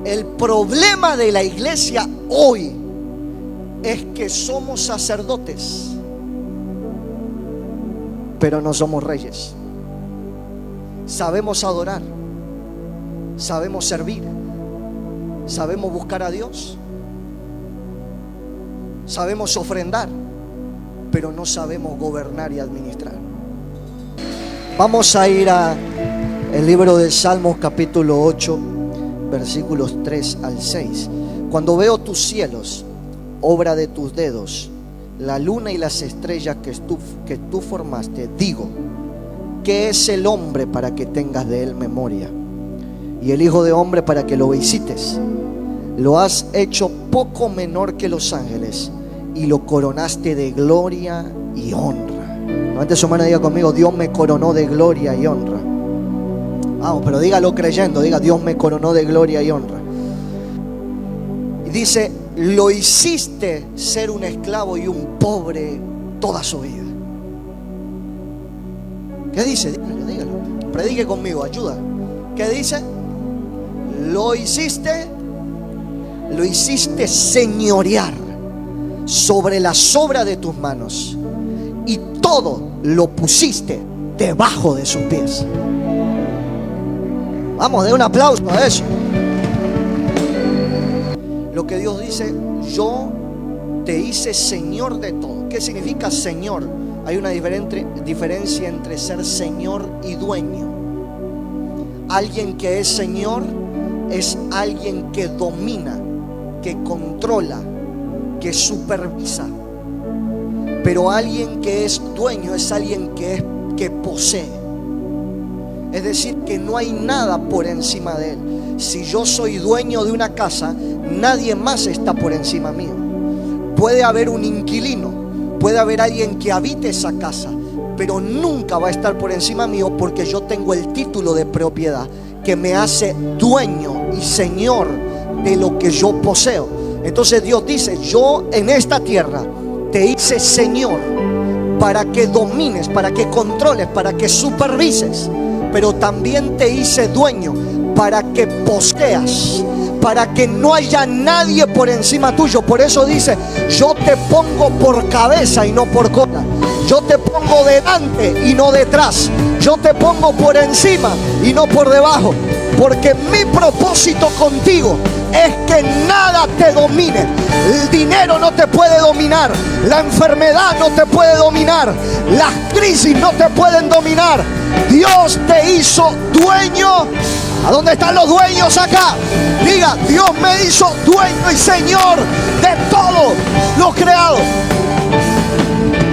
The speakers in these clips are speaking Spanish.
El problema de la iglesia hoy es que somos sacerdotes, pero no somos reyes. Sabemos adorar, sabemos servir, sabemos buscar a Dios, sabemos ofrendar, pero no sabemos gobernar y administrar. Vamos a ir a el libro de Salmos capítulo 8, versículos 3 al 6. Cuando veo tus cielos, obra de tus dedos, la luna y las estrellas que tú formaste, digo, ¿qué es el hombre para que tengas de él memoria? Y el hijo de hombre para que lo visites. Lo has hecho poco menor que los ángeles y lo coronaste de gloria y honra. Levante su mano y diga conmigo: Dios me coronó de gloria y honra. Vamos, pero dígalo creyendo, diga: Dios me coronó de gloria y honra. Y dice: lo hiciste ser un esclavo y un pobre toda su vida. ¿Qué dice? Dígalo. Predique conmigo, ayuda. ¿Qué dice? Lo hiciste señorear sobre las obras de tus manos y todo lo pusiste debajo de sus pies. Vamos, dé un aplauso a eso. Lo que Dios dice: yo te hice señor de todo. ¿Qué significa señor? Hay una diferencia entre ser señor y dueño. Alguien que es señor es alguien que domina, que controla, que supervisa. Pero alguien que es dueño es alguien que posee. Es decir, que no hay nada por encima de él. Si yo soy dueño de una casa, nadie más está por encima mío. Puede haber un inquilino, puede haber alguien que habite esa casa, pero nunca va a estar por encima mío, porque yo tengo el título de propiedad que me hace dueño y señor de lo que yo poseo. Entonces Dios dice: yo en esta tierra te hice señor para que domines, para que controles, para que supervises, pero también te hice dueño para que poseas, para que no haya nadie por encima tuyo. Por eso dice: yo te pongo por cabeza y no por cola. Yo te pongo delante y no detrás. Yo te pongo por encima y no por debajo. Porque mi propósito contigo es que nada te domine. El dinero no te puede dominar. La enfermedad no te puede dominar. Las crisis no te pueden dominar. Dios te hizo dueño. ¿A dónde están los dueños acá? Diga: Dios me hizo dueño y señor de todo lo creado.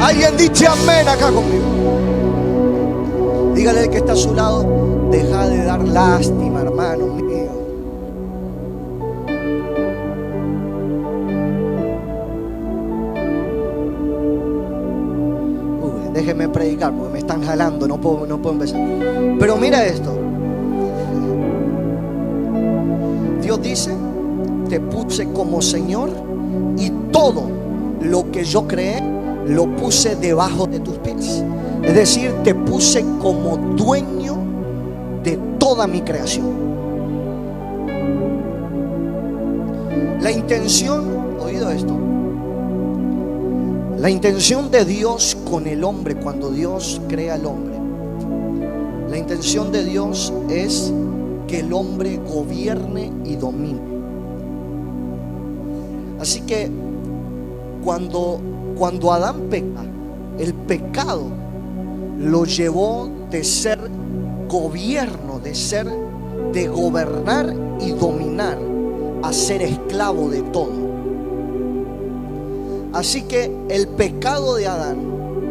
Alguien dice amén acá conmigo. Dígale al que está a su lado: deja de dar lástima, hermano mío. Déjeme predicar porque me están jalando, no puedo empezar. Pero mira esto. Dios dice: te puse como Señor y todo lo que yo creé lo puse debajo de tus pies. Es decir, te puse como dueño de toda mi creación. La intención, oído esto, la intención de Dios con el hombre, cuando Dios crea al hombre, la intención de Dios es que el hombre gobierne y domine. Así que cuando Adán peca, el pecado lo llevó de ser gobierno, de gobernar y dominar, a ser esclavo de todo. Así que el pecado de Adán,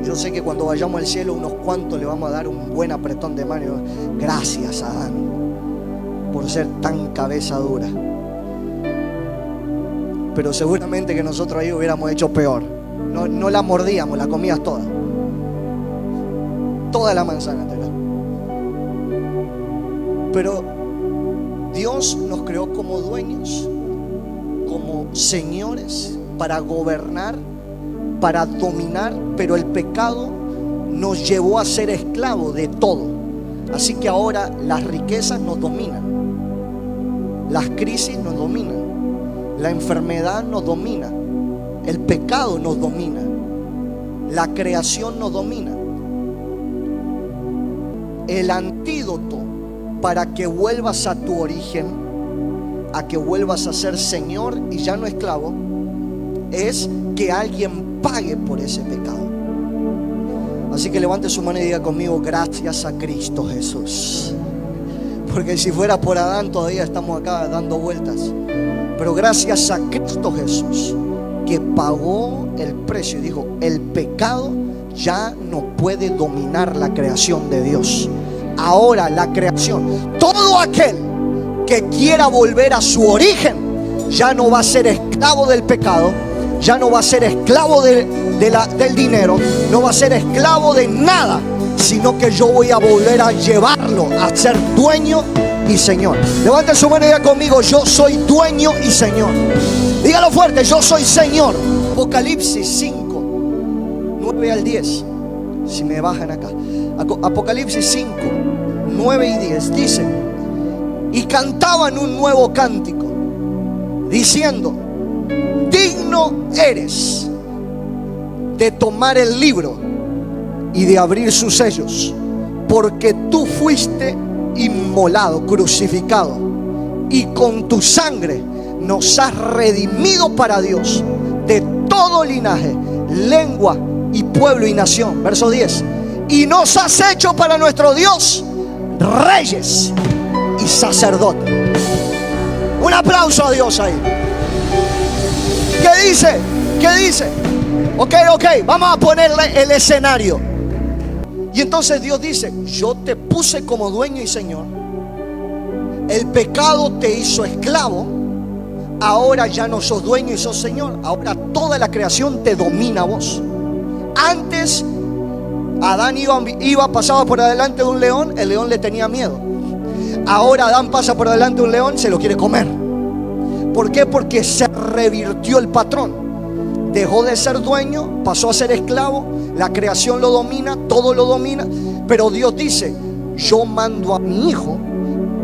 yo sé que cuando vayamos al cielo unos cuantos le vamos a dar un buen apretón de mano. Gracias, Adán, por ser tan cabeza dura. Pero seguramente que nosotros ahí hubiéramos hecho peor. No la mordíamos, la comías toda. Toda la manzana te la. Pero Dios nos creó como dueños, como señores, para gobernar, para dominar. Pero el pecado nos llevó a ser esclavos de todo. Así que ahora las riquezas nos dominan. Las crisis nos dominan, la enfermedad nos domina, el pecado nos domina, la creación nos domina. El antídoto para que vuelvas a tu origen, a que vuelvas a ser Señor y ya no esclavo, es que alguien pague por ese pecado. Así que levante su mano y diga conmigo: gracias a Cristo Jesús. Porque si fuera por Adán todavía estamos acá dando vueltas. Pero gracias a Cristo Jesús, que pagó el precio y dijo: el pecado ya no puede dominar la creación de Dios. Ahora la creación, todo aquel que quiera volver a su origen, ya no va a ser esclavo del pecado, ya no va a ser esclavo del dinero, no va a ser esclavo de nada, sino que yo voy a volver a llevarlo a ser dueño y Señor. Levante su mano y diga conmigo: yo soy dueño y Señor. Dígalo fuerte: yo soy Señor. Apocalipsis 5, 9 al 10. Si me bajan acá. Apocalipsis 5, 9 y 10 dice: y cantaban un nuevo cántico, diciendo: digno eres de tomar el libro y de abrir sus sellos, porque tú fuiste inmolado, crucificado, y con tu sangre nos has redimido para Dios de todo linaje, lengua y pueblo y nación. Verso 10: y nos has hecho para nuestro Dios reyes y sacerdotes. Un aplauso a Dios ahí. ¿Qué dice? ¿Qué dice? Ok, vamos a ponerle el escenario. Y entonces Dios dice: yo te puse como dueño y Señor. El pecado te hizo esclavo. Ahora ya no sos dueño y sos Señor. Ahora toda la creación te domina a vos. Antes Adán pasaba por delante de un león, el león le tenía miedo. Ahora Adán pasa por delante de un león, se lo quiere comer. ¿Por qué? Porque se revirtió el patrón. Dejó de ser dueño, pasó a ser esclavo. La creación lo domina, todo lo domina. Pero Dios dice: yo mando a mi hijo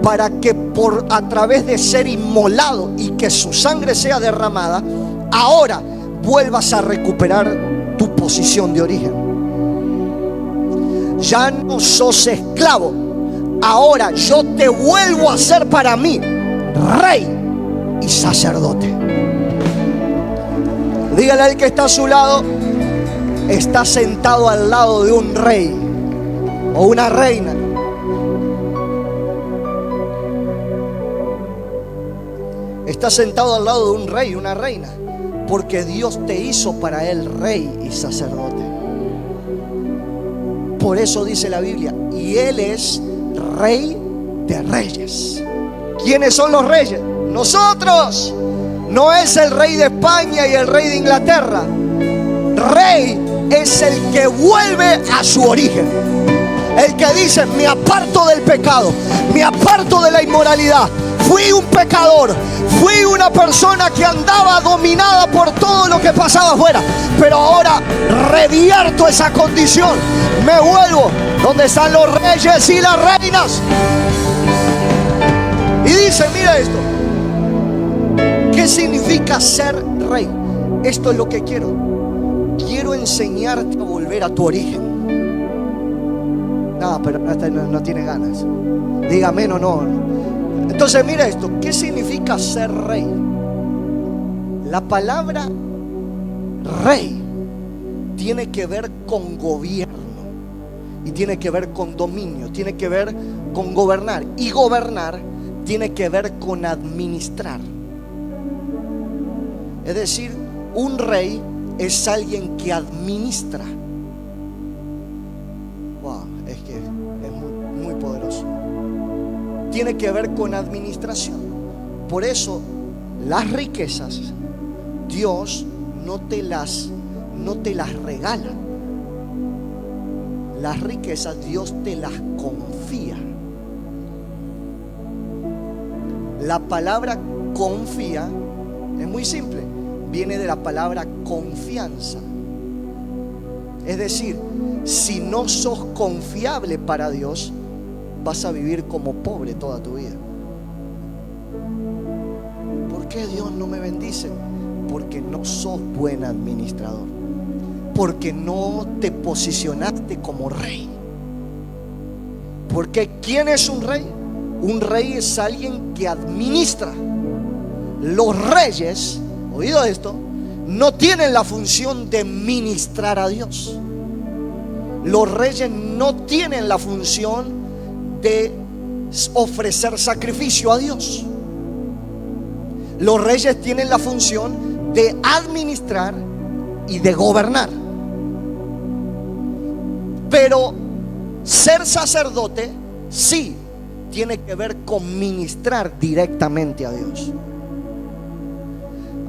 para que a través de ser inmolado y que su sangre sea derramada, ahora vuelvas a recuperar tu posición de origen. Ya no sos esclavo. Ahora yo te vuelvo a ser para mí rey y sacerdote. Dígale al que está a su lado: está sentado al lado de un rey o una reina. Está sentado al lado de un rey, una reina, porque Dios te hizo para él rey y sacerdote. Por eso dice la Biblia: y él es rey de reyes. ¿Quiénes son los reyes? Nosotros. No es el rey de España y el rey de Inglaterra. Rey es el que vuelve a su origen. El que dice: me aparto del pecado, me aparto de la inmoralidad. Fui un pecador, fui una persona que andaba dominada por todo lo que pasaba afuera, pero ahora revierto esa condición. Me vuelvo donde están los reyes y las reinas. Y dice: mira esto. ¿Qué significa ser rey? Esto es lo que quiero. Quiero enseñarte a volver a tu origen. No, pero no tiene ganas. Dígame, no. Entonces mira esto. ¿Qué significa ser rey? La palabra rey tiene que ver con gobierno. Y tiene que ver con dominio. Tiene que ver con gobernar. Y gobernar tiene que ver con administrar. Es decir, un rey es alguien que administra. Wow, es que es muy poderoso. Tiene que ver con administración. Por eso las riquezas Dios no te las regala. Las riquezas Dios te las confía. La palabra confía es muy simple. Viene de la palabra confianza. Es decir, si no sos confiable para Dios, vas a vivir como pobre toda tu vida. qué Dios no me bendice? Porque no sos buen administrador, porque no te posicionaste como rey. Porque ¿quién es un rey? Un rey es alguien que administra. Los reyes, oído esto, no tienen la función de ministrar a Dios. Los reyes no tienen la función de ofrecer sacrificio a Dios. Los reyes tienen la función de administrar y de gobernar. Pero ser sacerdote sí tiene que ver con ministrar directamente a Dios.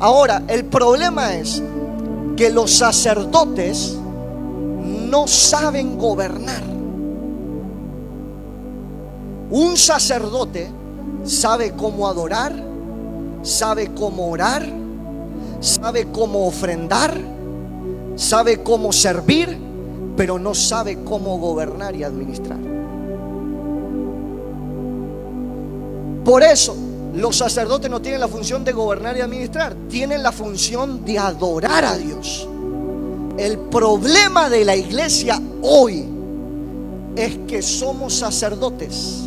Ahora, el problema es que los sacerdotes no saben gobernar. Un sacerdote sabe cómo adorar, sabe cómo orar, sabe cómo ofrendar, sabe cómo servir, pero no sabe cómo gobernar y administrar. Por eso los sacerdotes no tienen la función de gobernar y administrar, tienen la función de adorar a Dios. El problema de la iglesia hoy es que somos sacerdotes,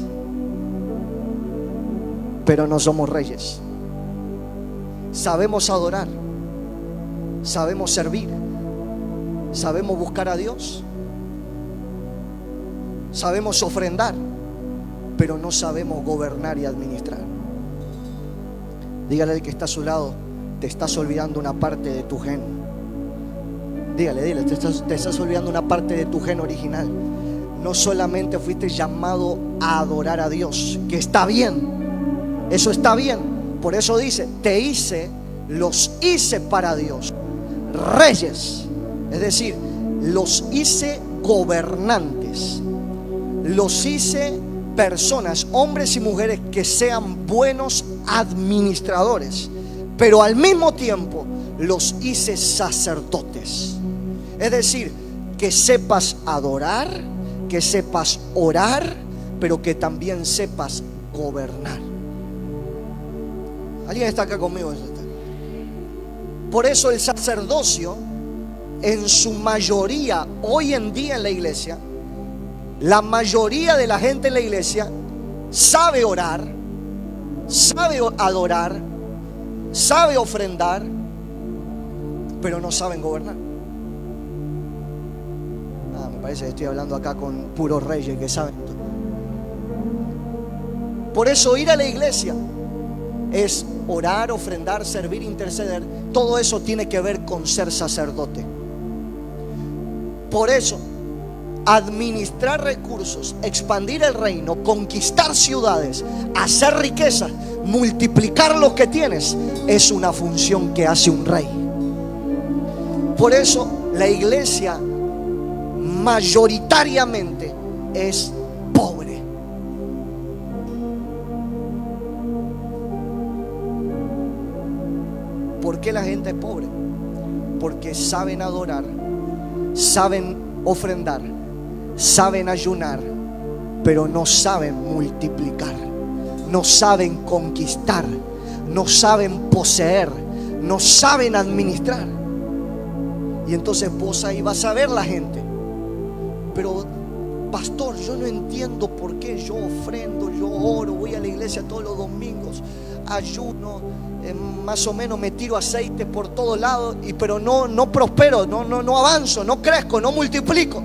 pero no somos reyes. Sabemos adorar, sabemos servir, sabemos buscar a Dios, sabemos ofrendar, pero no sabemos gobernar y administrar. Dígale al que está a su lado: te estás olvidando una parte de tu gen. Dígale, te estás olvidando una parte de tu gen original. No solamente fuiste llamado a adorar a Dios, que está bien, eso está bien. Por eso dice: los hice para Dios reyes, es decir, los hice gobernantes, los hice personas, hombres y mujeres que sean buenos administradores, pero al mismo tiempo los hice sacerdotes. Es decir, que sepas adorar, que sepas orar, pero que también sepas gobernar. ¿Alguien está acá conmigo? Por eso el sacerdocio, en su mayoría, hoy en día en la iglesia, la mayoría de la gente en la iglesia sabe orar, sabe adorar, sabe ofrendar, pero no saben gobernar. Me parece que estoy hablando acá con puros reyes que saben todo. Por eso ir a la iglesia es orar, ofrendar, servir, interceder. Todo eso tiene que ver con ser sacerdote. Por eso administrar recursos, expandir el reino, conquistar ciudades, hacer riquezas, multiplicar lo que tienes, es una función que hace un rey. Por eso la iglesia mayoritariamente es pobre. ¿Por qué la gente es pobre? Porque saben adorar, saben ofrendar, saben ayunar, pero no saben multiplicar, no saben conquistar, no saben poseer, no saben administrar. Y entonces vos ahí vas a ver la gente: pero pastor, yo no entiendo por qué yo ofrendo, yo oro, voy a la iglesia todos los domingos, ayuno, más o menos me tiro aceite por todos lados, pero no prospero, no avanzo, no crezco, no multiplico.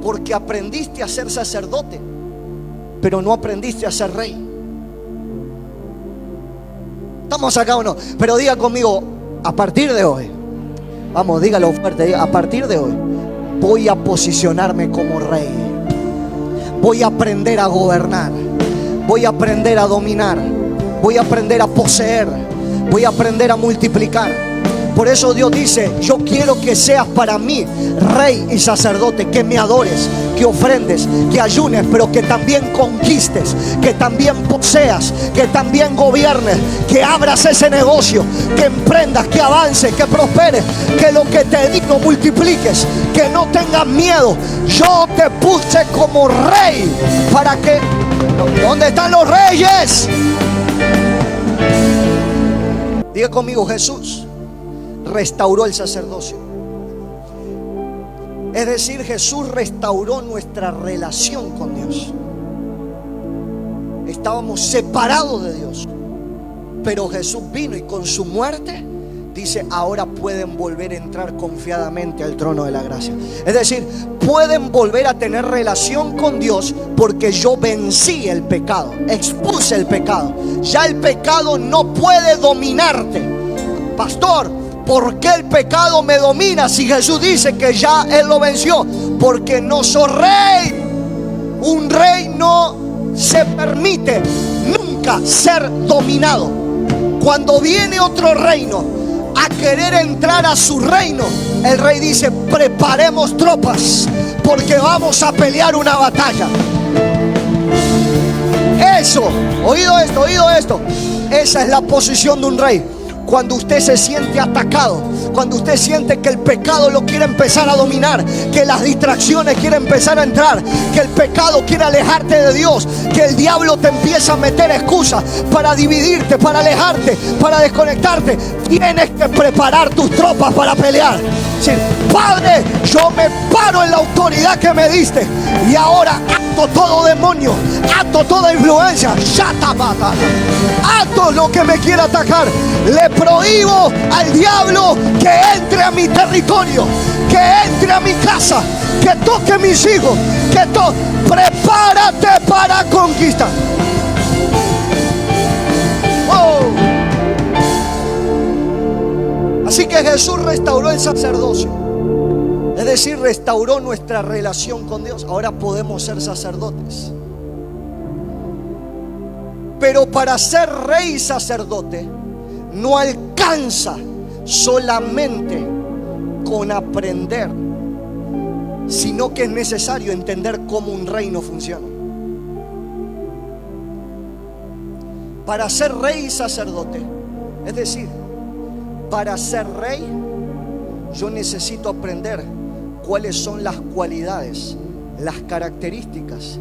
Porque aprendiste a ser sacerdote, pero no aprendiste a ser rey. ¿Estamos acá o no? Pero diga conmigo: a partir de hoy, vamos, dígalo fuerte, diga: a partir de hoy voy a posicionarme como rey. Voy a aprender a gobernar, voy a aprender a dominar, voy a aprender a poseer, voy a aprender a multiplicar. Por eso Dios dice: yo quiero que seas para mí rey y sacerdote, que me adores, que ofrendes, que ayunes, pero que también conquistes, que también poseas, que también gobiernes, que abras ese negocio, que emprendas, que avances, que prosperes, que lo que te digo multipliques, que no tengas miedo. Yo te puse como rey para que... ¿Dónde están los reyes? Diga conmigo, Jesús restauró el sacerdocio. Es decir, Jesús restauró nuestra relación con Dios. Estábamos separados de Dios, pero Jesús vino y con su muerte dice, ahora pueden volver a entrar confiadamente al trono de la gracia. Es decir, pueden volver a tener relación con Dios porque yo vencí el pecado, expuse el pecado. Ya el pecado no puede dominarte. Pastor, ¿por qué el pecado me domina si Jesús dice que ya Él lo venció? Porque no soy rey. Un rey no se permite nunca ser dominado. Cuando viene otro reino a querer entrar a su reino, el rey dice, preparemos tropas porque vamos a pelear una batalla. Eso, oído esto. Esa es la posición de un rey. Cuando usted se siente atacado, cuando usted siente que el pecado lo quiere empezar a dominar, que las distracciones quieren empezar a entrar, que el pecado quiere alejarte de Dios, que el diablo te empieza a meter excusas para dividirte, para alejarte, para desconectarte, tienes que preparar tus tropas para pelear. Decir, Padre, yo me paro en la autoridad que me diste y ahora ato todo demonio, ato toda influencia, ato lo que me quiera atacar. Le prohíbo al diablo que entre a mi territorio, que entre a mi casa, que toque mis hijos, prepárate para conquistar. Oh. Así que Jesús restauró el sacerdocio, es decir, restauró nuestra relación con Dios. Ahora podemos ser sacerdotes. Pero para ser rey y sacerdote no alcanza solamente con aprender, sino que es necesario entender cómo un reino funciona. Para ser rey y sacerdote, es decir, para ser rey, yo necesito aprender cuáles son las cualidades, las características,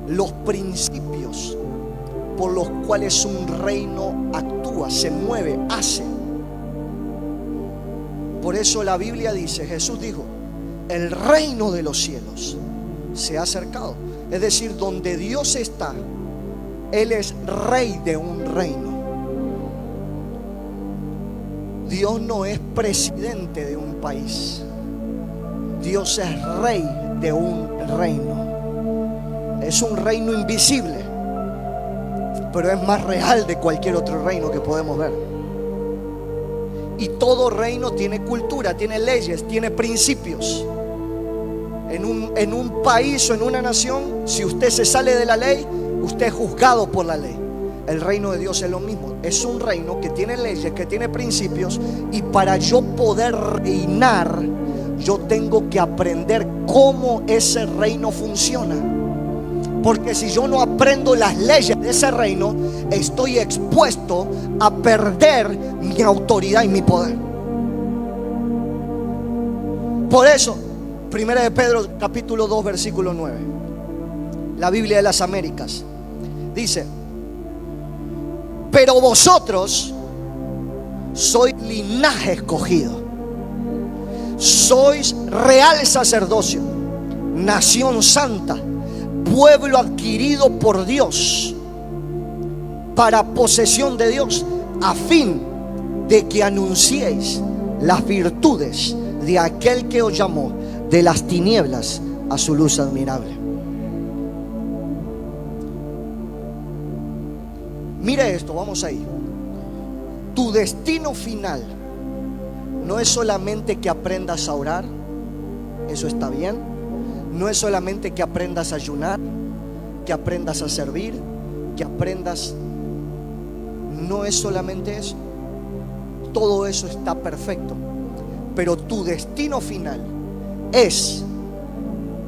los principios por los cuales un reino actúa, se mueve, hace. Por eso la Biblia dice, Jesús dijo, el reino de los cielos se ha acercado. Es decir, donde Dios está, Él es rey de un reino. Dios no es presidente de un país. Dios es rey de un reino. Es un reino invisible, pero es más real de cualquier otro reino que podemos ver. Y todo reino tiene cultura, tiene leyes, tiene principios. En un país o en una nación, si usted se sale de la ley, usted es juzgado por la ley. El reino de Dios es lo mismo. Es un reino que tiene leyes, que tiene principios. Y para yo poder reinar, yo tengo que aprender cómo ese reino funciona. Porque si yo no aprendo las leyes de ese reino, estoy expuesto a perder mi autoridad y mi poder. Por eso, 1 de Pedro capítulo 2 versículo 9, la Biblia de las Américas, dice: pero vosotros sois linaje escogido, sois real sacerdocio, nación santa, pueblo adquirido por Dios, para posesión de Dios, a fin de que anunciéis las virtudes de aquel que os llamó de las tinieblas a su luz admirable. Mire esto, vamos ahí. Tu destino final no es solamente que aprendas a orar, eso está bien. No es solamente que aprendas a ayunar, que aprendas a servir, que aprendas. No es solamente eso. Todo eso está perfecto. Pero tu destino final es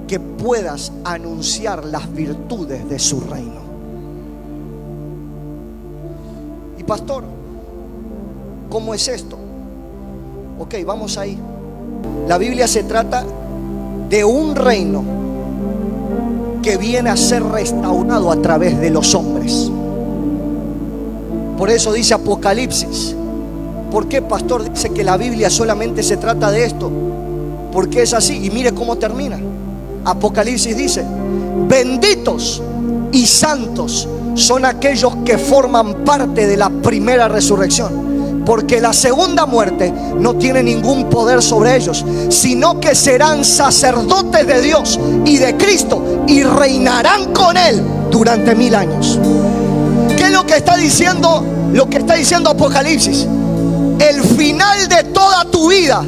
que puedas anunciar las virtudes de su reino. Y pastor, ¿cómo es esto? Ok, vamos ahí. La Biblia se trata de un reino que viene a ser restaurado a través de los hombres. Por eso dice Apocalipsis ¿Por qué, pastor, dice que la Biblia solamente se trata de esto? Porque es así. Y mire cómo termina. Apocalipsis dice: benditos y santos son aquellos que forman parte de la primera resurrección, porque la segunda muerte no tiene ningún poder sobre ellos, sino que serán sacerdotes de Dios y de Cristo, y reinarán con Él durante 1000 años. ¿Qué es lo que está diciendo? Lo que está diciendo Apocalipsis: el final de toda tu vida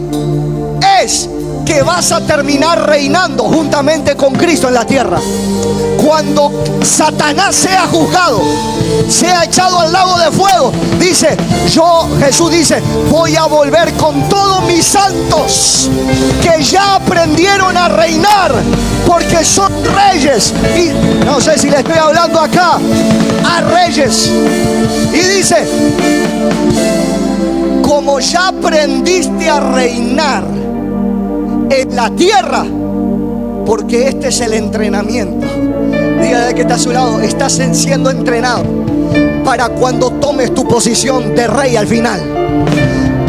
es que vas a terminar reinando juntamente con Cristo en la tierra. Cuando Satanás sea juzgado, sea echado al lago de fuego, dice, Jesús dice, voy a volver con todos mis santos que ya aprendieron a reinar, porque son reyes. Y no sé si le estoy hablando acá a reyes. Y dice, como ya aprendiste a reinar en la tierra, porque este es el entrenamiento. Dígale que está a su lado: estás siendo entrenado para cuando tomes tu posición de rey al final.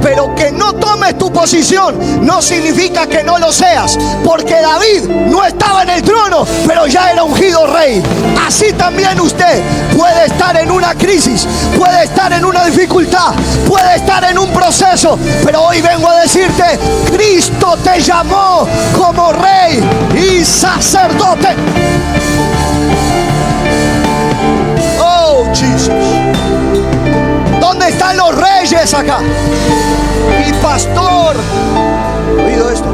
Pero que no tomes tu posición no significa que no lo seas, porque David no estaba en el trono, pero ya era ungido rey. Así también usted puede estar en una crisis, puede estar en una dificultad, puede estar en un proceso, pero hoy vengo a decirte: Cristo te llamó como rey y sacerdote. Oh, Jesús. ¿Dónde están los reyes acá? Y pastor, oído esto: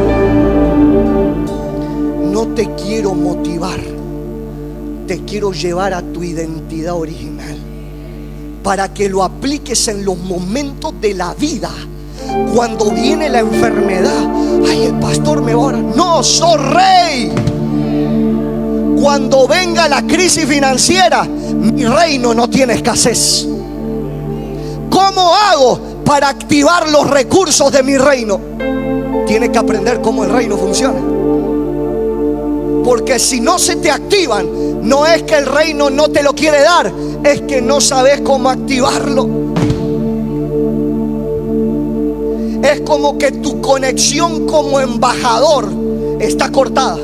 no te quiero motivar, te quiero llevar a tu identidad original, para que lo apliques en los momentos de la vida. Cuando viene la enfermedad, ay, el pastor me va a orar. No, soy rey. Cuando venga la crisis financiera, mi reino no tiene escasez. ¿Cómo hago para activar los recursos de mi reino? Tienes que aprender cómo el reino funciona. Porque si no se te activan, no es que el reino no te lo quiere dar, es que no sabes cómo activarlo. Es como que tu conexión como embajador está cortada.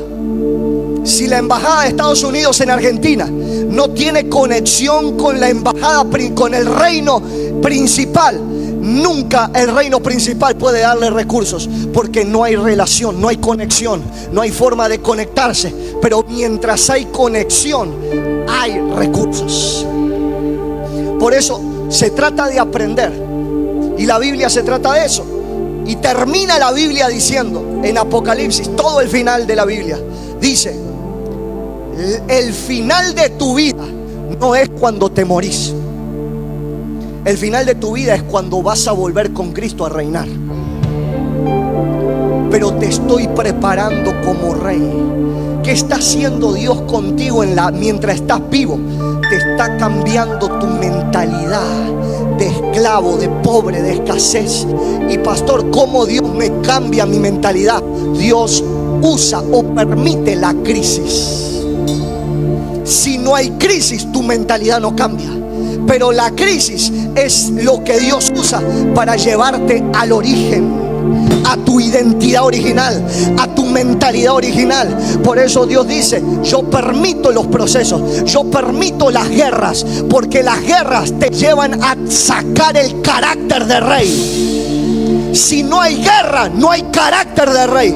Si la embajada de Estados Unidos en Argentina no tiene conexión con la embajada, con el reino principal, nunca el reino principal puede darle recursos, porque no hay relación, no hay conexión, no hay forma de conectarse. Pero mientras hay conexión, hay recursos. Por eso se trata de aprender, y la Biblia se trata de eso. Y termina la Biblia diciendo, en Apocalipsis, todo el final de la Biblia dice: el final de tu vida no es cuando te morís. El final de tu vida es cuando vas a volver con Cristo a reinar. Pero te estoy preparando como rey. ¿Qué está haciendo Dios contigo mientras estás vivo? Te está cambiando tu mentalidad de esclavo, de pobre, de escasez. Y pastor, ¿cómo Dios me cambia mi mentalidad? Dios usa o permite la crisis. Si no hay crisis, tu mentalidad no cambia. Pero la crisis es lo que Dios usa para llevarte al origen, a tu identidad original, a tu mentalidad original. Por eso Dios dice: yo permito los procesos, yo permito las guerras, porque las guerras te llevan a sacar el carácter de rey. Si no hay guerra, no hay carácter de rey.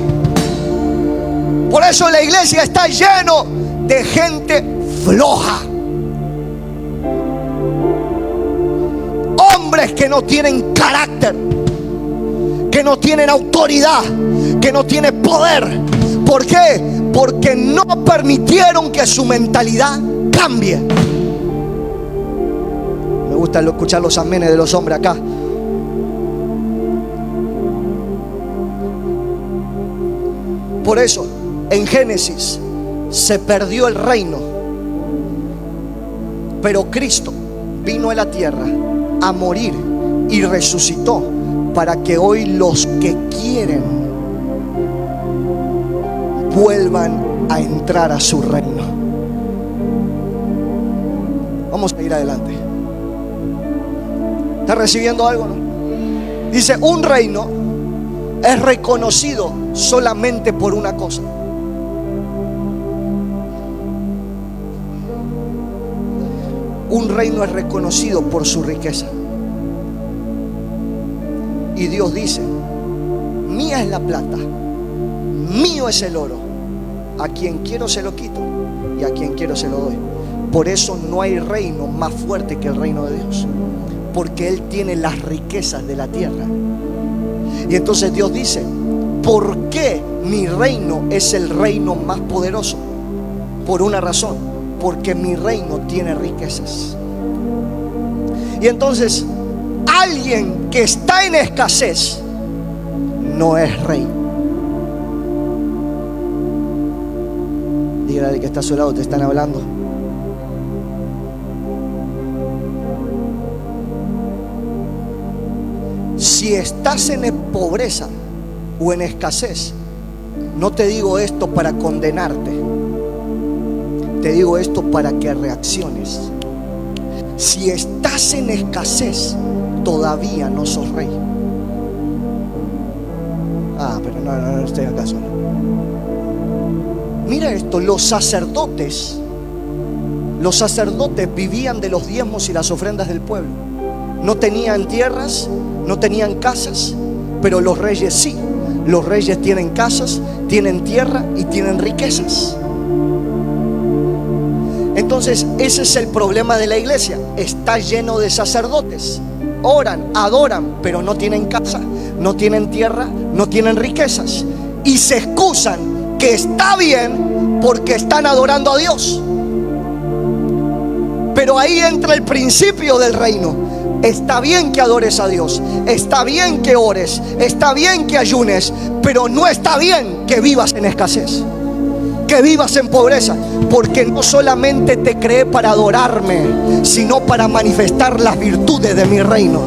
Por eso la iglesia está lleno de gente floja, hombres que no tienen carácter, que no tienen autoridad, que no tienen poder. ¿Por qué? Porque no permitieron que su mentalidad cambie. Me gusta escuchar los amenes de los hombres acá. Por eso en Génesis se perdió el reino, pero Cristo vino a la tierra a morir y resucitó para que hoy los que quieren vuelvan a entrar a su reino. Vamos a ir adelante. ¿Está recibiendo algo, no? Dice, un reino es reconocido solamente por una cosa. Un reino es reconocido por su riqueza. Y Dios dice, mía es la plata, mío es el oro. A quien quiero se lo quito y a quien quiero se lo doy. Por eso no hay reino más fuerte que el reino de Dios, porque Él tiene las riquezas de la tierra. Y entonces Dios dice, ¿por qué mi reino es el reino más poderoso? Por una razón, porque mi reino tiene riquezas. Y entonces alguien que está en escasez no es rey. Dígale al que está a su lado, te están hablando. Si estás en pobreza o en escasez, no te digo esto para condenarte, te digo esto para que reacciones. Si estás en escasez, todavía no sos rey. Pero no estoy acá solo. Mira esto, los sacerdotes vivían de los diezmos y las ofrendas del pueblo. No tenían tierras, no tenían casas, pero los reyes sí. Los reyes tienen casas, tienen tierra y tienen riquezas. Entonces ese es el problema de la iglesia. Está lleno de sacerdotes. Oran, adoran, pero no tienen casa, no tienen tierra, no tienen riquezas. Y se excusan que está bien porque están adorando a Dios. Pero ahí entra el principio del reino. Está bien que adores a Dios, está bien que ores, está bien que ayunes, pero no está bien que vivas en escasez, que vivas en pobreza, porque no solamente te creé para adorarme, sino para manifestar las virtudes de mi reino,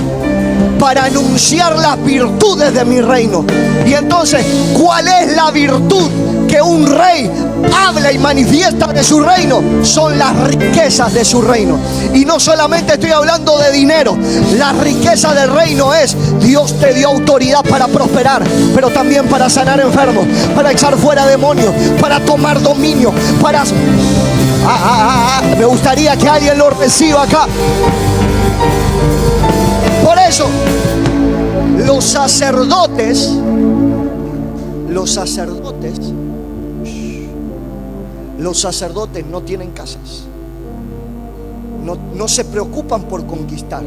para anunciar las virtudes de mi reino. Y entonces, ¿cuál es la virtud que un rey habla y manifiesta de su reino? Son las riquezas de su reino. Y no solamente estoy hablando de dinero. La riqueza del reino es: Dios te dio autoridad para prosperar, pero también para sanar enfermos, para echar fuera demonios, para tomar dominio, para... Me gustaría que alguien lo reciba acá. Por eso los sacerdotes no tienen casas, no se preocupan por conquistar,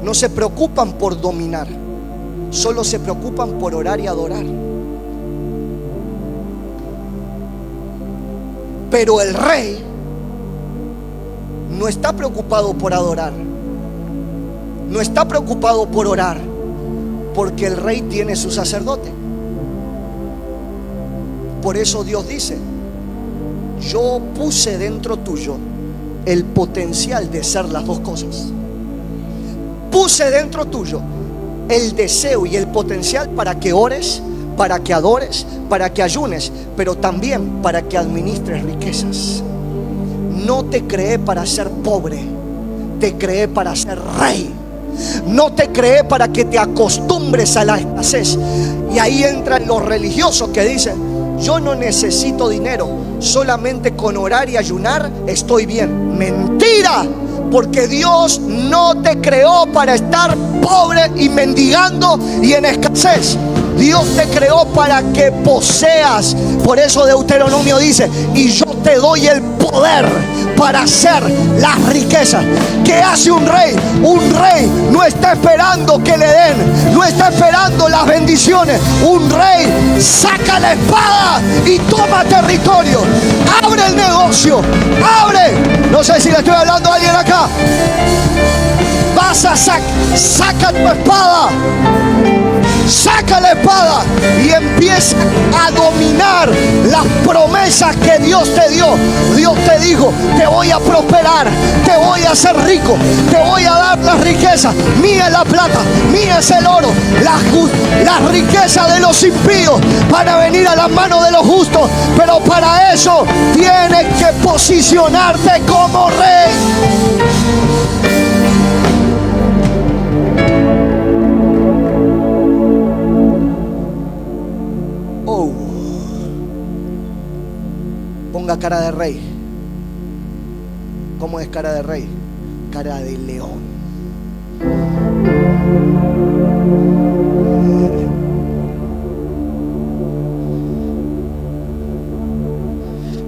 no se preocupan por dominar, solo se preocupan por orar y adorar. Pero el rey no está preocupado por adorar, no está preocupado por orar, porque el rey tiene su sacerdote. Por eso Dios dice: yo puse dentro tuyo el potencial de ser las dos cosas. Puse dentro tuyo el deseo y el potencial para que ores, para que adores, para que ayunes, pero también para que administres riquezas. No te creé para ser pobre, te creé para ser rey. No te creé para que te acostumbres a la escasez. Y ahí entran los religiosos que dicen: yo no necesito dinero, solamente con orar y ayunar estoy bien. Mentira, porque Dios no te creó para estar pobre y mendigando y en escasez. Dios te creó para que poseas. Por eso Deuteronomio dice: y yo te doy el poder para hacer las riquezas. ¿Qué hace un rey? Un rey no está esperando que le den, no está esperando las bendiciones. Un rey saca la espada y toma territorio. Abre el negocio, abre. No sé si le estoy hablando a alguien acá. Vas a saca tu espada. Saca la espada y empieza a dominar las promesas que Dios te dio. Dios te dijo: te voy a prosperar, te voy a hacer rico, te voy a dar las riquezas. Mía es la plata, mía es el oro. Las riquezas de los impíos van a venir a las manos de los justos, pero para eso tienes que posicionarte como rey. cara de rey. ¿Cómo es cara de rey? Cara de león.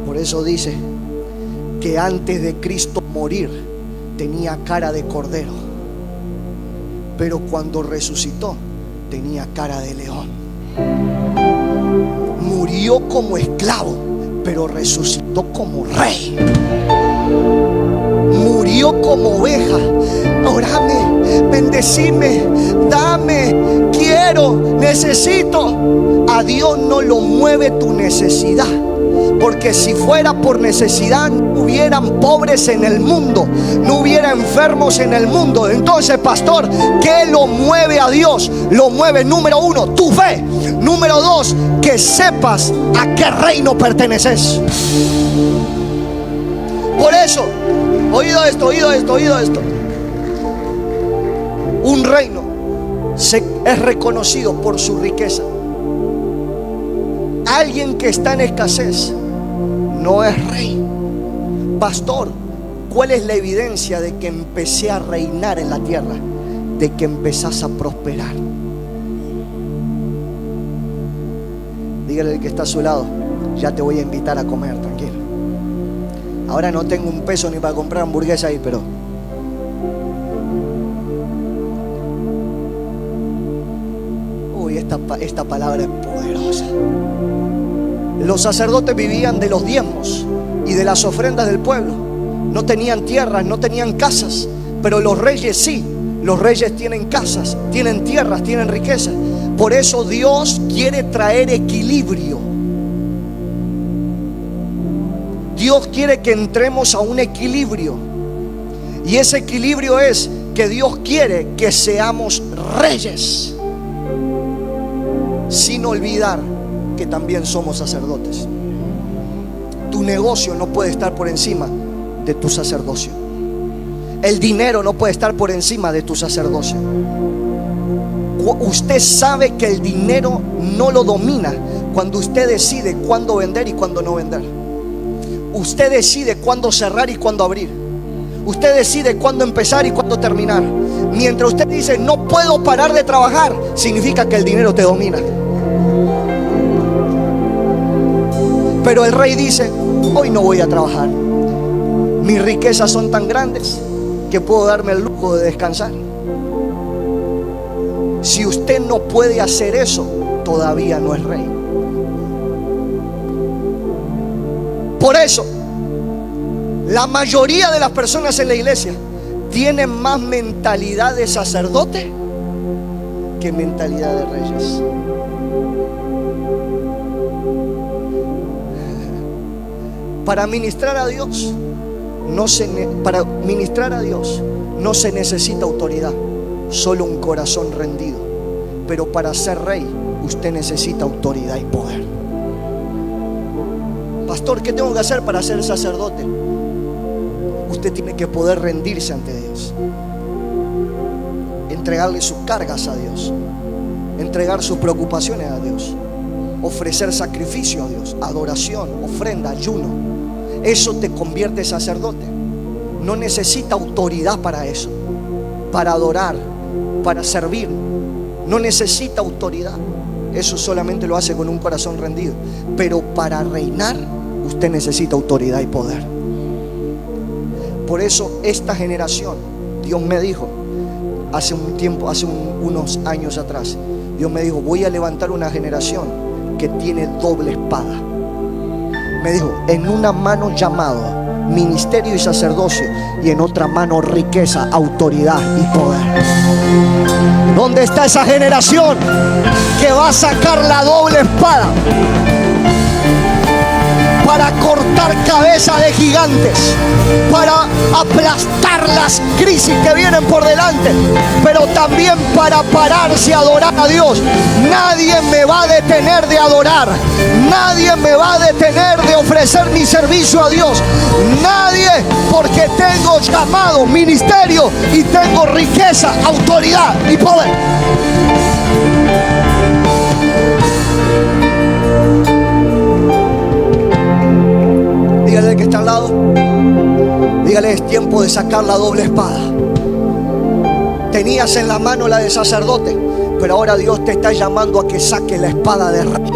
Por eso dice que antes de Cristo morir tenía cara de cordero, pero cuando resucitó tenía cara de león. Murió como esclavo, pero resucitó como rey. Murió como oveja. Orame, bendecime, dame, quiero, necesito. A Dios no lo mueve tu necesidad, porque si fuera por necesidad no hubieran pobres en el mundo, no hubiera enfermos en el mundo. Entonces, pastor, ¿qué lo mueve a Dios? Lo mueve, número uno, tu fe. Número dos, que sepas a qué reino perteneces. Por eso, oído esto. Un reino es reconocido por su riqueza. Alguien que está en escasez no es rey. Pastor, ¿cuál es la evidencia de que empecé a reinar en la tierra? De que empezás a prosperar. Dígale al que está a su lado: ya te voy a invitar a comer, tranquilo. Ahora no tengo un peso ni para comprar hamburguesa ahí, pero esta palabra es poderosa. Los sacerdotes vivían de los diezmos y de las ofrendas del pueblo. No tenían tierras, no tenían casas, pero los reyes sí. Los reyes tienen casas, tienen tierras, tienen riqueza. Por eso Dios quiere traer equilibrio. Dios quiere que entremos a un equilibrio. Y ese equilibrio es que Dios quiere que seamos reyes, sin olvidar que también somos sacerdotes. Tu negocio no puede estar por encima de tu sacerdocio. El dinero no puede estar por encima de tu sacerdocio. Usted sabe que el dinero no lo domina cuando usted decide cuándo vender y cuándo no vender. Usted decide cuándo cerrar y cuándo abrir. Usted decide cuándo empezar y cuándo terminar. Mientras usted dice no puedo parar de trabajar, significa que el dinero te domina. Pero el rey dice: hoy no voy a trabajar. Mis riquezas son tan grandes que puedo darme el lujo de descansar. Si usted no puede hacer eso, todavía no es rey. Por eso, la mayoría de las personas en la iglesia tienen más mentalidad de sacerdote que mentalidad de reyes. Para ministrar a Dios no se necesita autoridad, solo un corazón rendido. Pero para ser rey usted necesita autoridad y poder. Pastor, ¿qué tengo que hacer para ser sacerdote? Usted tiene que poder rendirse ante Dios, entregarle sus cargas a Dios, entregar sus preocupaciones a Dios, ofrecer sacrificio a Dios, adoración, ofrenda, ayuno. Eso te convierte en sacerdote. No necesita autoridad para eso, para adorar, para servir. No necesita autoridad. Eso solamente lo hace con un corazón rendido. Pero para reinar usted necesita autoridad y poder. Por eso esta generación, Dios me dijo hace un tiempo, unos años atrás, Dios me dijo: voy a levantar una generación que tiene doble espada. Me dijo: en una mano llamado ministerio y sacerdocio, y en otra mano riqueza, autoridad y poder. ¿Dónde está esa generación que va a sacar la doble espada para cortar cabeza de gigantes, para aplastar las crisis que vienen por delante, pero también para pararse a adorar a Dios? Nadie me va a detener de adorar, nadie me va a detener de ofrecer mi servicio a Dios, nadie, porque tengo llamado, ministerio, y tengo riqueza, autoridad y poder. está al lado, dígale: es tiempo de sacar la doble espada. Tenías en la mano la de sacerdote, pero ahora Dios te está llamando a que saques la espada de rey.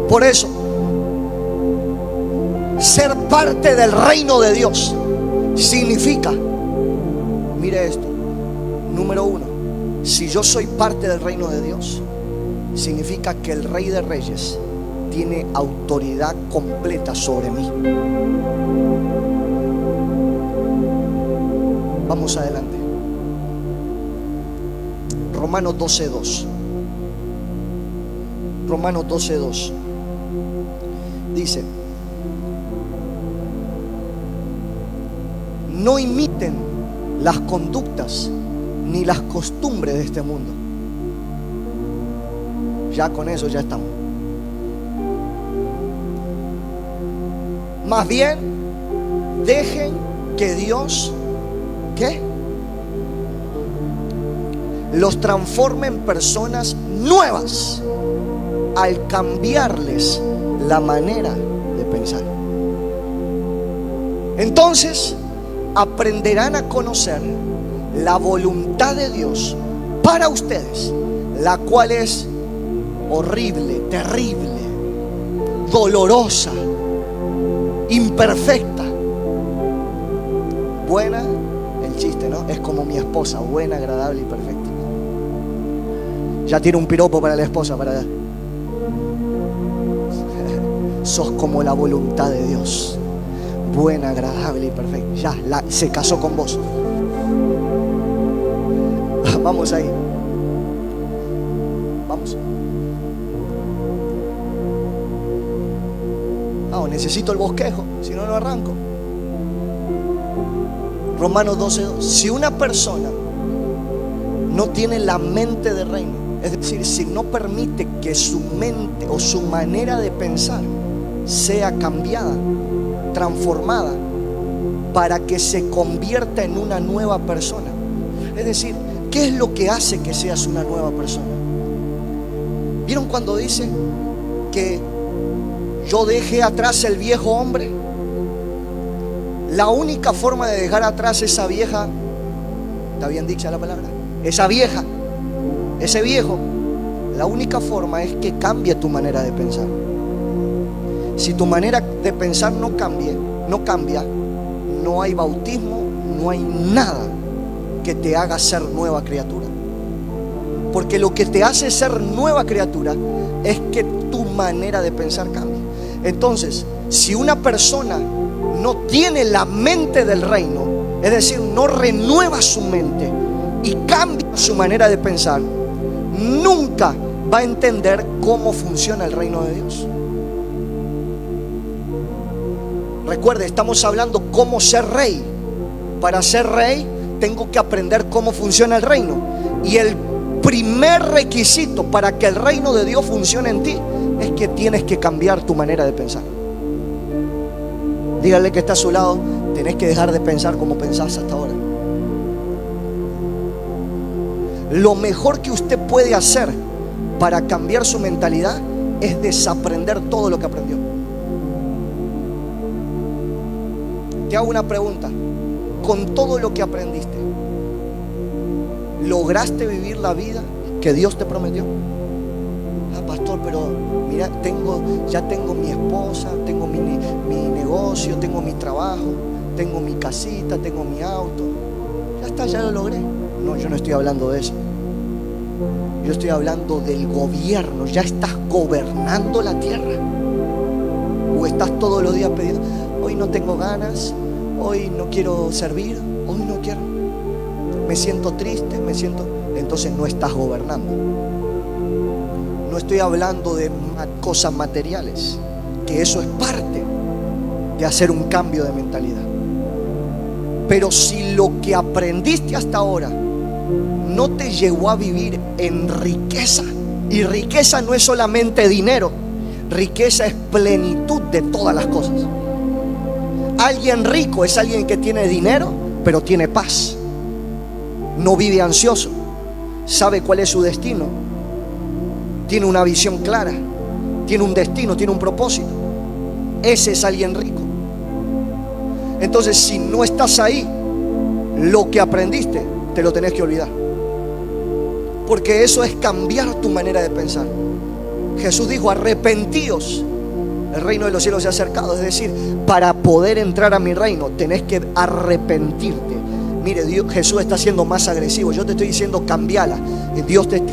Por eso, ser parte del reino de Dios significa, mire esto, número uno, si yo soy parte del reino de Dios, significa que el Rey de Reyes tiene autoridad completa sobre mí. Vamos adelante. Romanos 12:2. Romanos 12:2 dice: no imiten las conductas ni las costumbres de este mundo. Ya con eso ya estamos. Más bien, dejen que Dios, ¿qué? Los transforme en personas nuevas al cambiarles la manera de pensar. Entonces aprenderán a conocer la voluntad de Dios para ustedes, la cual es horrible, terrible, dolorosa, imperfecta, buena. El chiste, ¿no? Es como mi esposa, buena, agradable y perfecta. Ya tiene un piropo para la esposa, para... Sos como la voluntad de Dios, buena, agradable y perfecta. Ya, se casó con vos. Vamos ahí. Vamos. Necesito el bosquejo, si no, no arranco. Romanos 12:2. Si una persona no tiene la mente del reino, es decir, si no permite que su mente o su manera de pensar sea cambiada, transformada, para que se convierta en una nueva persona. Es decir, ¿qué es lo que hace que seas una nueva persona? ¿Vieron cuando dice que yo dejé atrás el viejo hombre? La única forma de dejar atrás esa vieja, ¿está bien dicha la palabra? Esa vieja, ese viejo, la única forma es que cambie tu manera de pensar. Si tu manera de pensar no cambia, no hay bautismo, no hay nada que te haga ser nueva criatura. Porque lo que te hace ser nueva criatura es que tu manera de pensar cambie. Entonces, si una persona no tiene la mente del reino, es decir, no renueva su mente y cambia su manera de pensar, nunca va a entender cómo funciona el reino de Dios. Recuerde, estamos hablando cómo ser rey. Para ser rey tengo que aprender cómo funciona el reino. Y el primer requisito para que el reino de Dios funcione en ti es que tienes que cambiar tu manera de pensar. Dígale que está a su lado: tenés que dejar de pensar como pensás hasta ahora. Lo mejor que usted puede hacer para cambiar su mentalidad es desaprender todo lo que aprendió. Te hago una pregunta: con todo lo que aprendiste, ¿lograste vivir la vida que Dios te prometió? Pastor, pero mira, ya tengo mi esposa, tengo mi negocio, tengo mi trabajo, tengo mi casita, tengo mi auto. Ya está, ya lo logré. No, yo no estoy hablando de eso. Yo estoy hablando del gobierno. Ya estás gobernando la tierra. O estás todos los días pidiendo: hoy no tengo ganas, hoy no quiero servir, hoy no quiero, me siento triste, entonces no estás gobernando. No estoy hablando de cosas materiales, que eso es parte de hacer un cambio de mentalidad. Pero si lo que aprendiste hasta ahora no te llevó a vivir en riqueza, y riqueza no es solamente dinero, riqueza es plenitud de todas las cosas. Alguien rico es alguien que tiene dinero, pero tiene paz. No vive ansioso, sabe cuál es su destino, tiene una visión clara, tiene un destino, tiene un propósito. Ese es alguien rico. Entonces, si no estás ahí, lo que aprendiste te lo tenés que olvidar, porque eso es cambiar tu manera de pensar. Jesús dijo: arrepentíos, el reino de los cielos se ha acercado. Es decir, para poder entrar a mi reino tenés que arrepentirte. Mire, Jesús está siendo más agresivo. Yo te estoy diciendo cambiala.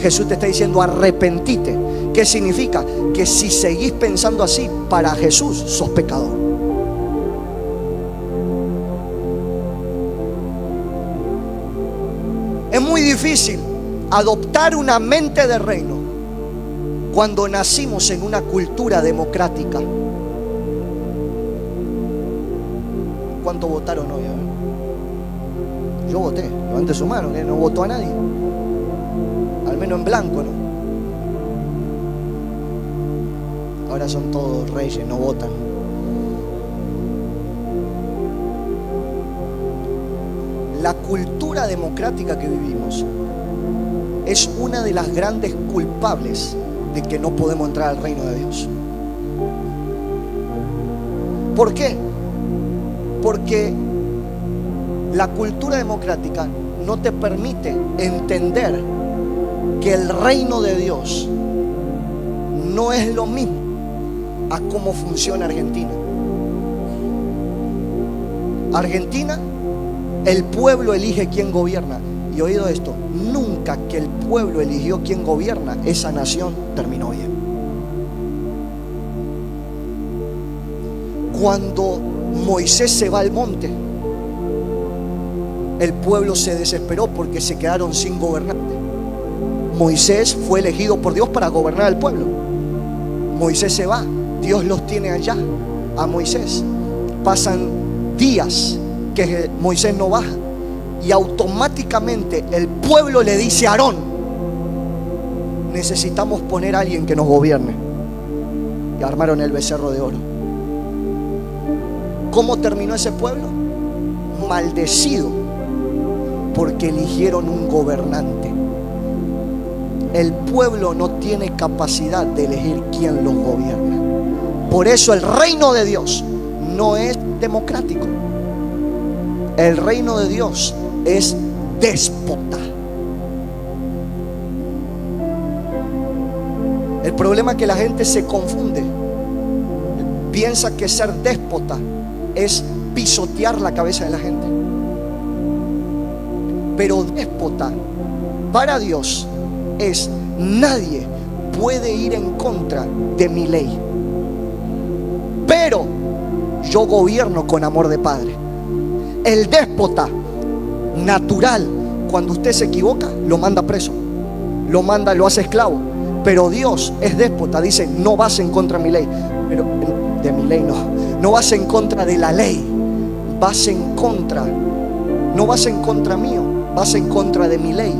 Jesús te está diciendo arrepentite. ¿Qué significa? Que si seguís pensando así, para Jesús sos pecador. Es muy difícil adoptar una mente de reino cuando nacimos en una cultura democrática. ¿Cuántos votaron hoy? Yo voté. Levante su mano, que no votó a nadie. Al menos en blanco, ¿no? Ahora son todos reyes, no votan. La cultura democrática que vivimos es una de las grandes culpables de que no podemos entrar al reino de Dios. ¿Por qué? Porque la cultura democrática no te permite entender que el reino de Dios no es lo mismo a cómo funciona Argentina. Argentina, el pueblo elige quién gobierna. Y oído esto, nunca que el pueblo eligió quién gobierna, esa nación terminó bien. Cuando Moisés se va al monte, el pueblo se desesperó porque se quedaron sin gobernante. Moisés fue elegido por Dios para gobernar al pueblo. Moisés se va, Dios los tiene allá, a Moisés. Pasan días que Moisés no baja, y automáticamente el pueblo le dice a Aarón: necesitamos poner a alguien que nos gobierne. Y armaron el becerro de oro. ¿Cómo terminó ese pueblo? Maldecido, porque eligieron un gobernante. El pueblo no tiene capacidad de elegir quién los gobierna. Por eso el reino de Dios no es democrático. El reino de Dios es déspota. El problema es que la gente se confunde. Piensa que ser déspota es pisotear la cabeza de la gente. Pero déspota para Dios es: nadie puede ir en contra de mi ley, pero yo gobierno con amor de padre. El déspota natural, cuando usted se equivoca, lo manda preso, lo hace esclavo. Pero Dios es déspota, dice: no vas en contra de mi ley. Pero de mi ley no vas en contra de la ley, vas en contra, no vas en contra mío, vas en contra de mi ley.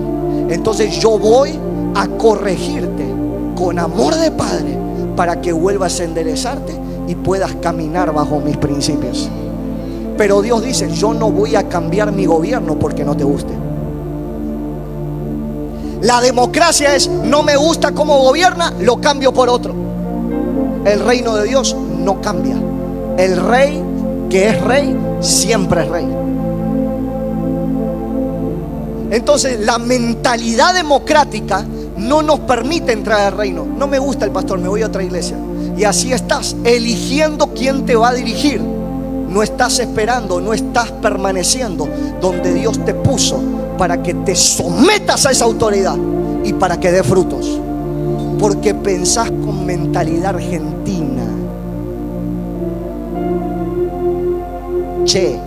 Entonces yo voy a corregirte con amor de padre para que vuelvas a enderezarte y puedas caminar bajo mis principios. Pero Dios dice: yo no voy a cambiar mi gobierno porque no te guste. La democracia es: no me gusta cómo gobierna, lo cambio por otro. El reino de Dios no cambia. El rey que es rey siempre es rey. Entonces la mentalidad democrática no nos permite entrar al reino. No me gusta el pastor, me voy a otra iglesia. Y así estás eligiendo quién te va a dirigir. No estás esperando, no estás permaneciendo donde Dios te puso para que te sometas a esa autoridad y para que dé frutos. Porque pensás con mentalidad argentina. Che,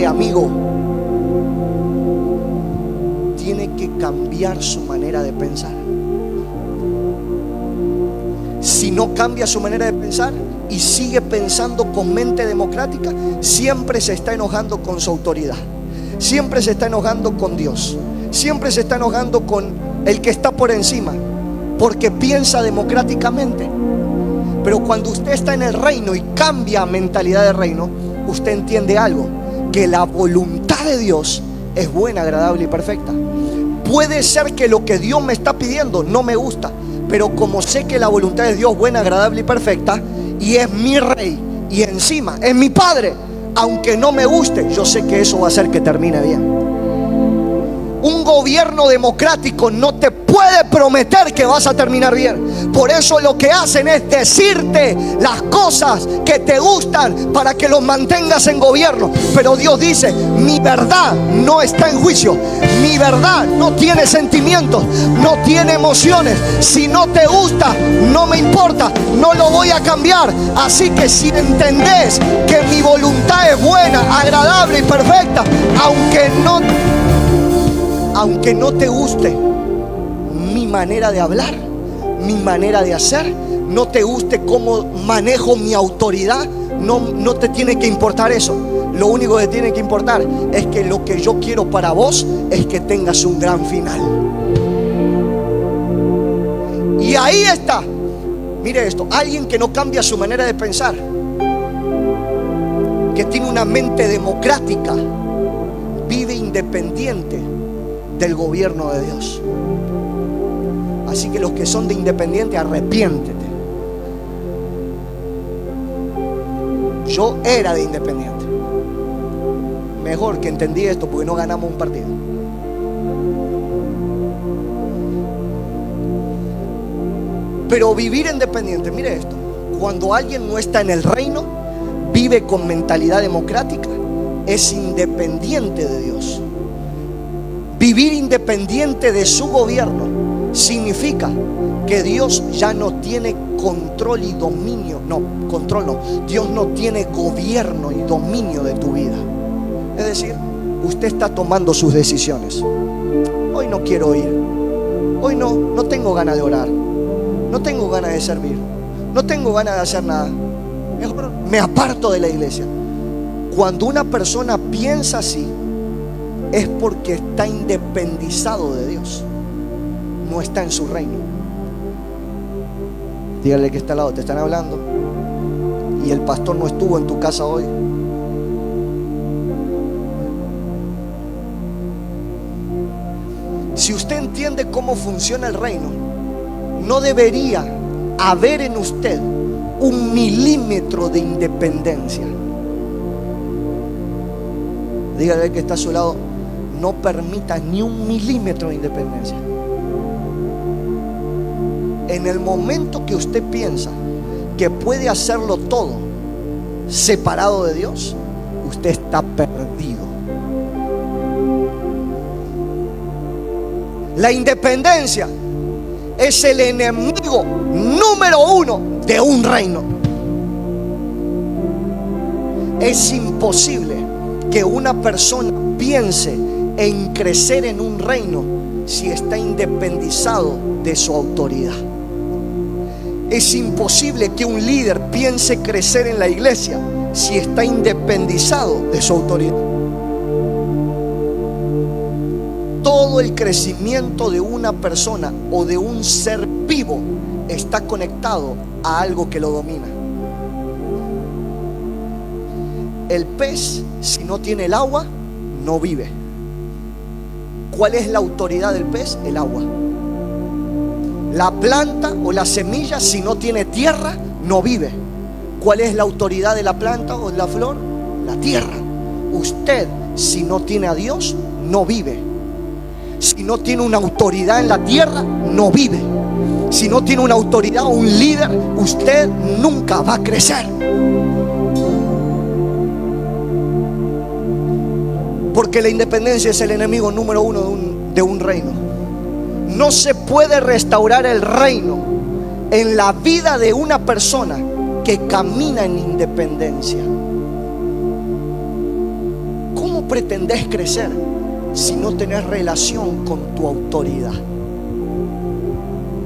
amigo, tiene que cambiar su manera de pensar. Si no cambia su manera de pensar y sigue pensando con mente democrática, siempre se está enojando con su autoridad, siempre se está enojando con Dios, siempre se está enojando con el que está por encima, porque piensa democráticamente. Pero cuando usted está en el reino y cambia mentalidad de reino, usted entiende algo: que la voluntad de Dios es buena, agradable y perfecta. Puede ser que lo que Dios me está pidiendo no me gusta, pero como sé que la voluntad de Dios buena, agradable y perfecta, y es mi rey, y encima es mi padre, aunque no me guste, yo sé que eso va a hacer que termine bien. Un gobierno democrático no te puede prometer que vas a terminar bien. Por eso lo que hacen es decirte las cosas que te gustan para que los mantengas en gobierno. Pero Dios dice: mi verdad no está en juicio. Mi verdad no tiene sentimientos, no tiene emociones. Si no te gusta, no me importa, no lo voy a cambiar. Así que si entendés que mi voluntad es buena, agradable y perfecta, aunque no te guste mi manera de hablar, mi manera de hacer, no te guste cómo manejo mi autoridad, no te tiene que importar eso. Lo único que tiene que importar es que lo que yo quiero para vos es que tengas un gran final. Y ahí está. Mire esto: alguien que no cambia su manera de pensar, que tiene una mente democrática, vive independiente del gobierno de Dios. Así que los que son de independiente, arrepiéntete. Yo era de independiente. Mejor que entendí esto, porque no ganamos un partido. Pero vivir independiente, mire esto: cuando alguien no está en el reino, vive con mentalidad democrática, es independiente de Dios. Vivir independiente de su gobierno significa que Dios ya no tiene control y dominio. Dios no tiene gobierno y dominio de tu vida. Es decir, usted está tomando sus decisiones. Hoy no quiero ir. Hoy no tengo ganas de orar. No tengo ganas de servir. No tengo ganas de hacer nada. Mejor me aparto de la iglesia. Cuando una persona piensa así, es porque está independizado de Dios, no está en su reino. Dígale que está al lado: te están hablando y el pastor no estuvo en tu casa hoy. Si usted entiende cómo funciona el reino, no debería haber en usted un milímetro de independencia. Dígale que está a su lado: no permita ni un milímetro de independencia. En el momento que usted piensa que puede hacerlo todo separado de Dios, usted está perdido. La independencia es el enemigo número uno de un reino. Es imposible que una persona piense en crecer en un reino si está independizado de su autoridad. Es imposible que un líder piense crecer en la iglesia si está independizado de su autoridad. Todo el crecimiento de una persona o de un ser vivo está conectado a algo que lo domina. El pez, si no tiene el agua, no vive. ¿Cuál es la autoridad del pez? El agua. La planta o la semilla, si no tiene tierra, no vive. ¿Cuál es la autoridad de la planta o de la flor? La tierra. Usted, si no tiene a Dios, no vive. Si no tiene una autoridad en la tierra, no vive. Si no tiene una autoridad o un líder, usted nunca va a crecer. Porque la independencia es el enemigo número uno de un reino. No se puede restaurar el reino en la vida de una persona que camina en independencia. ¿Cómo pretendés crecer si no tenés relación con tu autoridad?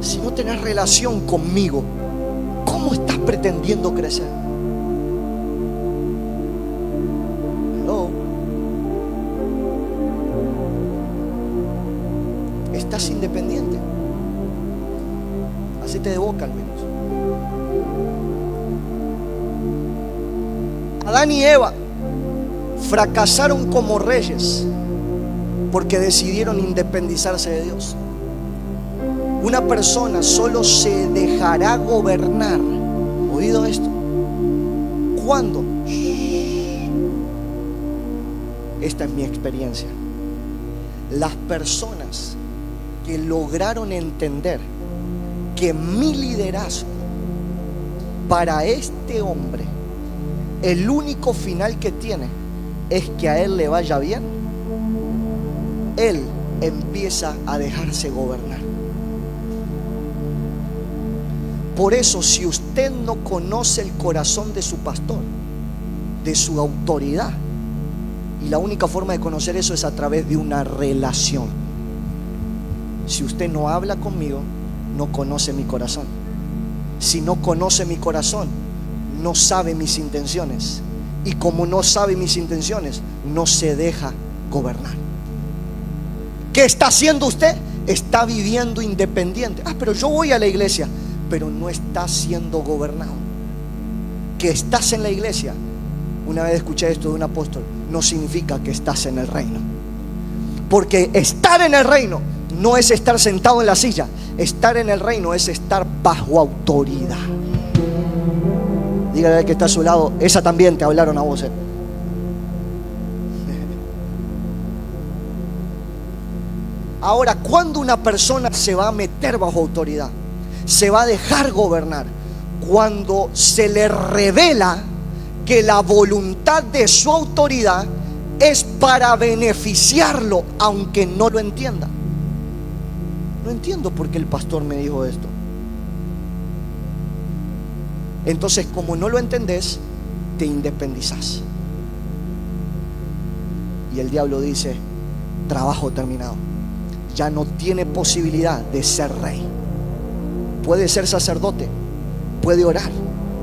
Si no tenés relación conmigo, ¿cómo estás pretendiendo crecer? Hello. Estás independiente. Hacete de boca al menos. Adán y Eva fracasaron como reyes porque decidieron independizarse de Dios. Una persona solo se dejará gobernar. ¿Oído esto? ¿Cuándo? Esta es mi experiencia. Las personas que lograron entender que mi liderazgo para este hombre, el único final que tiene es que a él le vaya bien, él empieza a dejarse gobernar. Por eso, si usted no conoce el corazón de su pastor, de su autoridad, y la única forma de conocer eso es a través de una relación. Si usted no habla conmigo, no conoce mi corazón. Si no conoce mi corazón, no sabe mis intenciones. Y como no sabe mis intenciones, no se deja gobernar. ¿Qué está haciendo usted? Está viviendo independiente. Pero yo voy a la iglesia, pero no está siendo gobernado. Que estás en la iglesia, una vez escuché esto de un apóstol, no significa que estás en el reino. Porque estar en el reino no es estar sentado en la silla. Estar en el reino es estar bajo autoridad. Dígale al que está a su lado, esa también te hablaron a vos. Ahora, ¿cuándo una persona se va a meter bajo autoridad? Se va a dejar gobernar cuando se le revela que la voluntad de su autoridad es para beneficiarlo, aunque no lo entienda. No entiendo por qué el pastor me dijo esto. Entonces, como no lo entendés, te independizás. Y el diablo dice: trabajo terminado. Ya no tiene posibilidad de ser rey. Puede ser sacerdote, puede orar,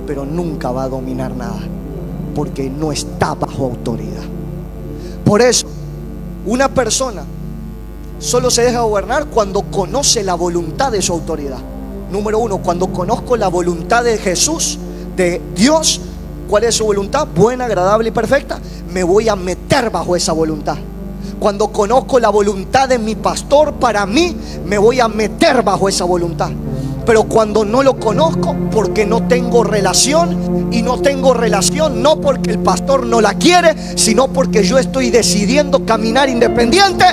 pero nunca va a dominar nada, porque no está bajo autoridad. Por eso, una persona solo se deja gobernar cuando conoce la voluntad de su autoridad. Número uno, cuando conozco la voluntad de Jesús, de Dios, ¿cuál es su voluntad? Buena, agradable y perfecta. Me voy a meter bajo esa voluntad. Cuando conozco la voluntad de mi pastor para mí, me voy a meter bajo esa voluntad. Pero cuando no lo conozco, porque no tengo relación, y no tengo relación no porque el pastor no la quiere, sino porque yo estoy decidiendo caminar independiente,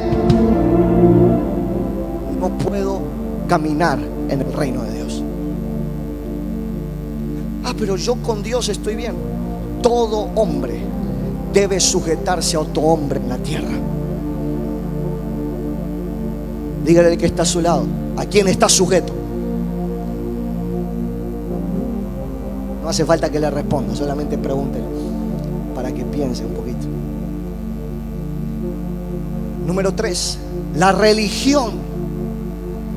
no puedo caminar en el reino de Dios. Pero yo con Dios estoy bien. Todo hombre debe sujetarse a otro hombre en la tierra. Dígale al que está a su lado, ¿a quién está sujeto? No hace falta que le responda, solamente pregúntele para que piense un poquito. Número 3, la religión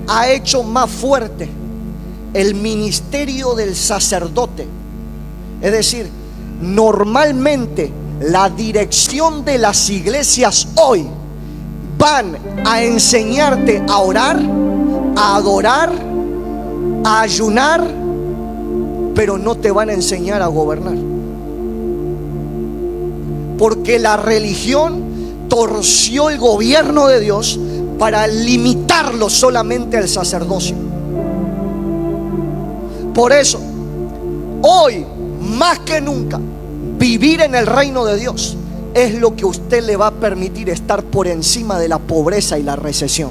ha hecho más fuerte el ministerio del sacerdote. Es decir, normalmente la dirección de las iglesias hoy van a enseñarte a orar, a adorar, a ayunar, pero no te van a enseñar a gobernar. Porque la religión torció el gobierno de Dios para limitarlo solamente al sacerdocio. Por eso, hoy más que nunca, vivir en el reino de Dios es lo que a usted le va a permitir estar por encima de la pobreza y la recesión.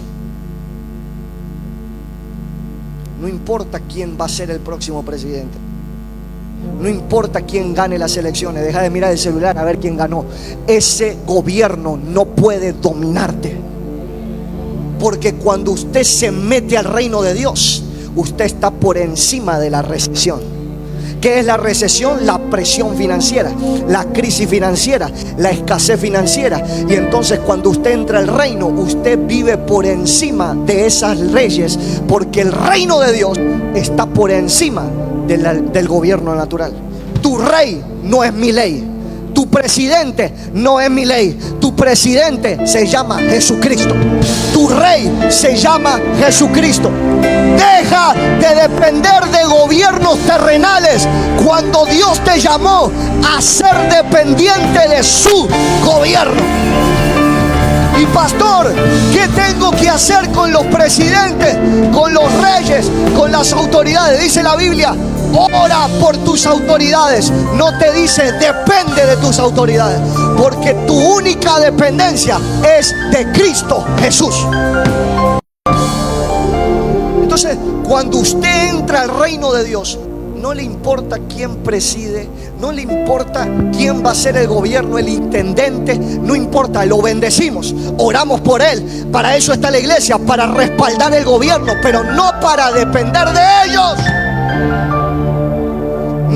No importa quién va a ser el próximo presidente, no importa quién gane las elecciones, deja de mirar el celular a ver quién ganó. Ese gobierno no puede dominarte, porque cuando usted se mete al reino de Dios, usted está por encima de la recesión. ¿Qué es la recesión? La presión financiera, la crisis financiera, la escasez financiera. Y entonces cuando usted entra al reino, usted vive por encima de esas leyes, porque el reino de Dios está por encima del gobierno natural. Tu rey no es mi ley, tu presidente no es mi ley. Tu presidente se llama Jesucristo, tu rey se llama Jesucristo. Deja de depender de gobiernos terrenales cuando Dios te llamó a ser dependiente de su gobierno. Y pastor, pastor, ¿qué tengo que hacer con los presidentes, con los reyes, con las autoridades? Dice la Biblia, ora por tus autoridades. No te dice depende de tus autoridades, porque tu única dependencia es de Cristo Jesús. Entonces, cuando usted entra al reino de Dios, no le importa quién preside, no le importa quién va a ser el gobierno, el intendente, no importa, lo bendecimos, oramos por él. Para eso está la iglesia, para respaldar el gobierno, pero no para depender de ellos.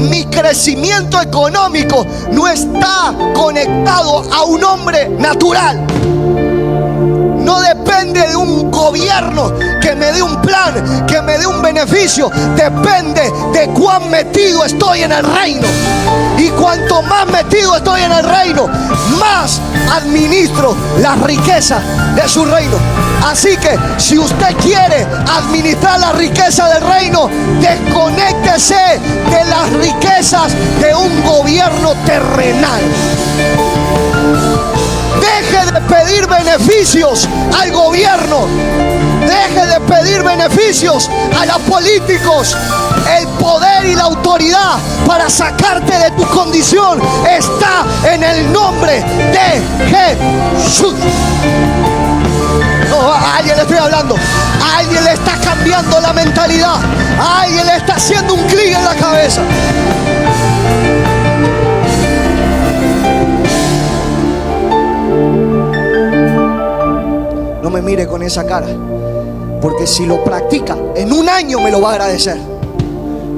Mi crecimiento económico no está conectado a un hombre natural. No depende de un gobierno que me dé un plan, que me dé un beneficio. Depende de cuán metido estoy en el reino. Y cuanto más metido estoy en el reino, más administro las riquezas de su reino. Así que si usted quiere administrar la riqueza del reino, desconéctese de las riquezas de un gobierno terrenal. Deje de pedir beneficios al gobierno. Deje de pedir beneficios a los políticos. El poder y la autoridad para sacarte de tu condición está en el nombre de Jesús. No, a alguien le estoy hablando. A alguien le está cambiando la mentalidad. A alguien le está haciendo un clic en la cabeza. No me mire con esa cara, porque si lo practica, en un año me lo va a agradecer.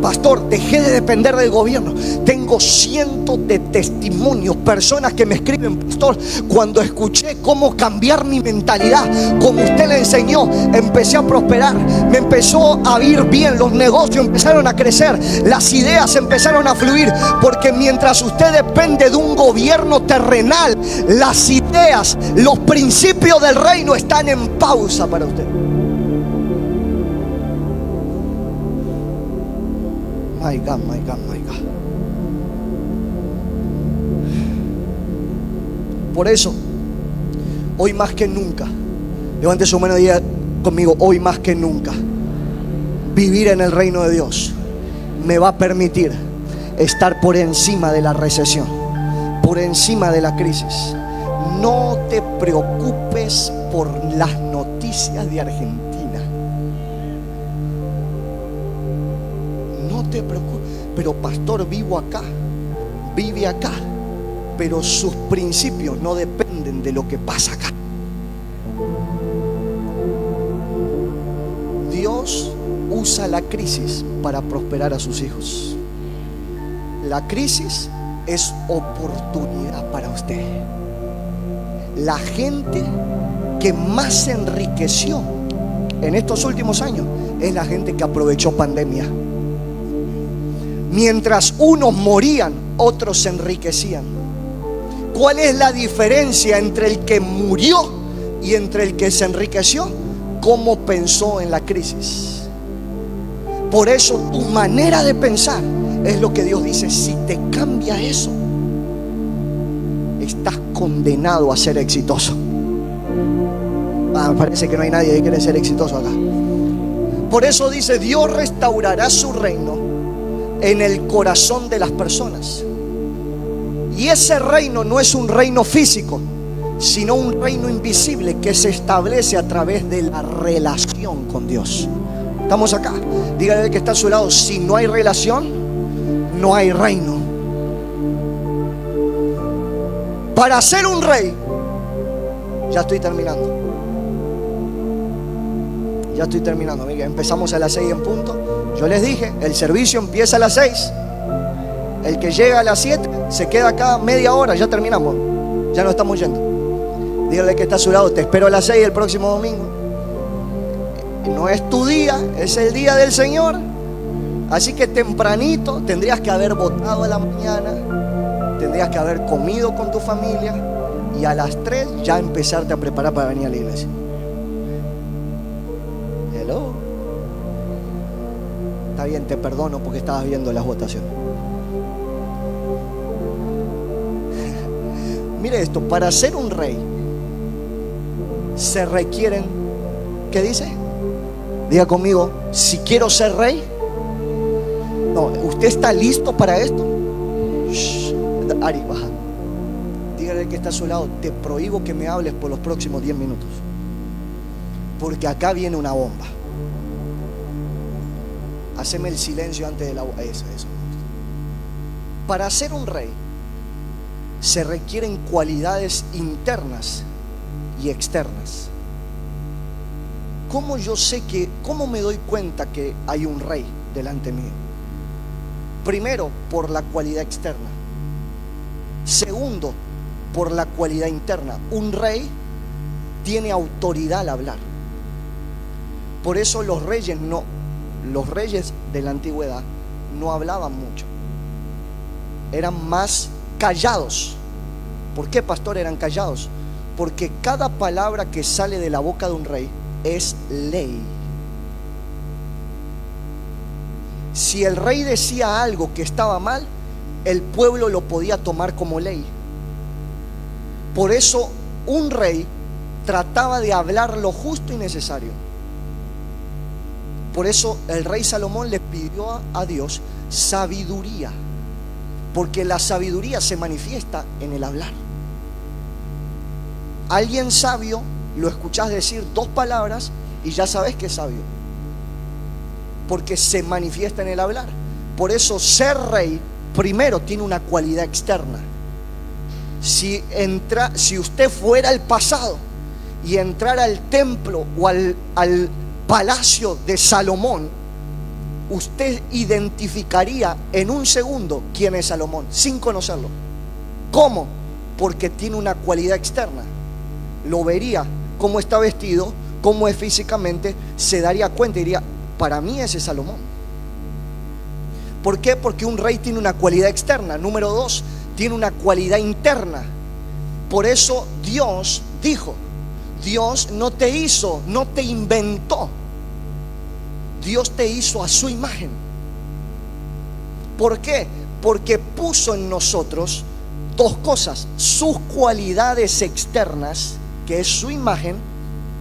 Pastor, dejé de depender del gobierno. Tengo cientos de testimonios, personas que me escriben: pastor, cuando escuché cómo cambiar mi mentalidad, como usted le enseñó, empecé a prosperar, me empezó a ir bien, los negocios empezaron a crecer, las ideas empezaron a fluir. Porque mientras usted depende de un gobierno terrenal, las ideas, los principios del reino están en pausa para usted. My God, my God, my God. Por eso, hoy más que nunca, levante su mano y diga conmigo: hoy más que nunca, vivir en el reino de Dios me va a permitir estar por encima de la recesión, por encima de la crisis. No te preocupes por las noticias de Argentina. No te preocupes. Pero pastor, vivo acá, vive acá, pero sus principios no dependen de lo que pasa acá. Dios usa la crisis para prosperar a sus hijos. La crisis es oportunidad para usted. La gente que más se enriqueció en estos últimos años es la gente que aprovechó pandemia. Mientras unos morían, otros se enriquecían. ¿Cuál es la diferencia entre el que murió y entre el que se enriqueció? ¿Cómo pensó en la crisis? Por eso tu manera de pensar es lo que Dios dice: si te cambia eso, estás condenado a ser exitoso. Parece que no hay nadie que quiere ser exitoso acá. Por eso dice: Dios restaurará su reino en el corazón de las personas. Y ese reino no es un reino físico, sino un reino invisible que se establece a través de la relación con Dios. Estamos acá. Dígale al que está a su lado: si no hay relación, no hay reino. Para ser un rey, ya estoy terminando. Ya estoy terminando, amiga. Empezamos a las 6 en punto. Yo les dije, el servicio empieza a las 6. El que llega a las 7 se queda acá media hora. Ya terminamos. Ya no estamos yendo. Dígale que está a su lado: te espero a las 6 el próximo domingo. No es tu día, es el día del Señor. Así que tempranito tendrías que haber votado a la mañana, tendrías que haber comido con tu familia, y a las 3 ya empezarte a preparar para venir a la iglesia. Hello. Está bien, te perdono porque estabas viendo las votaciones. Mire esto: para ser un rey se requieren, ¿qué dice? Diga conmigo, si quiero ser rey. No, ¿usted está listo para esto? Shh, Ari, baja. Dígale que está a su lado, te prohíbo que me hables por los próximos 10 minutos. Porque acá viene una bomba. Haceme el silencio antes de la bomba. Eso. Para ser un rey se requieren cualidades internas y externas. ¿Cómo yo sé cómo me doy cuenta que hay un rey delante mío? Primero, por la cualidad externa. Segundo, por la cualidad interna. Un rey tiene autoridad al hablar. Por eso los reyes de la antigüedad no hablaban mucho. Eran más callados. ¿Por qué, pastor, eran callados? Porque cada palabra que sale de la boca de un rey es ley. Si el rey decía algo que estaba mal, el pueblo lo podía tomar como ley. Por eso un rey trataba de hablar lo justo y necesario. Por eso el rey Salomón le pidió a Dios sabiduría, porque la sabiduría se manifiesta en el hablar. Alguien sabio lo escuchás decir 2 palabras y ya sabes que es sabio, porque se manifiesta en el hablar. Por eso ser rey primero tiene una cualidad externa. Si usted fuera al pasado y entrara al templo o al palacio de Salomón, usted identificaría en un segundo quién es Salomón, sin conocerlo. ¿Cómo? Porque tiene una cualidad externa. Lo vería, cómo está vestido, cómo es físicamente, se daría cuenta y diría, para mí ese es Salomón. ¿Por qué? Porque un rey tiene una cualidad externa. Número 2, tiene una cualidad interna. Por eso Dios dijo, Dios no te hizo, no te inventó. Dios te hizo a su imagen. ¿Por qué? Porque puso en nosotros 2 cosas: sus cualidades externas, que es su imagen,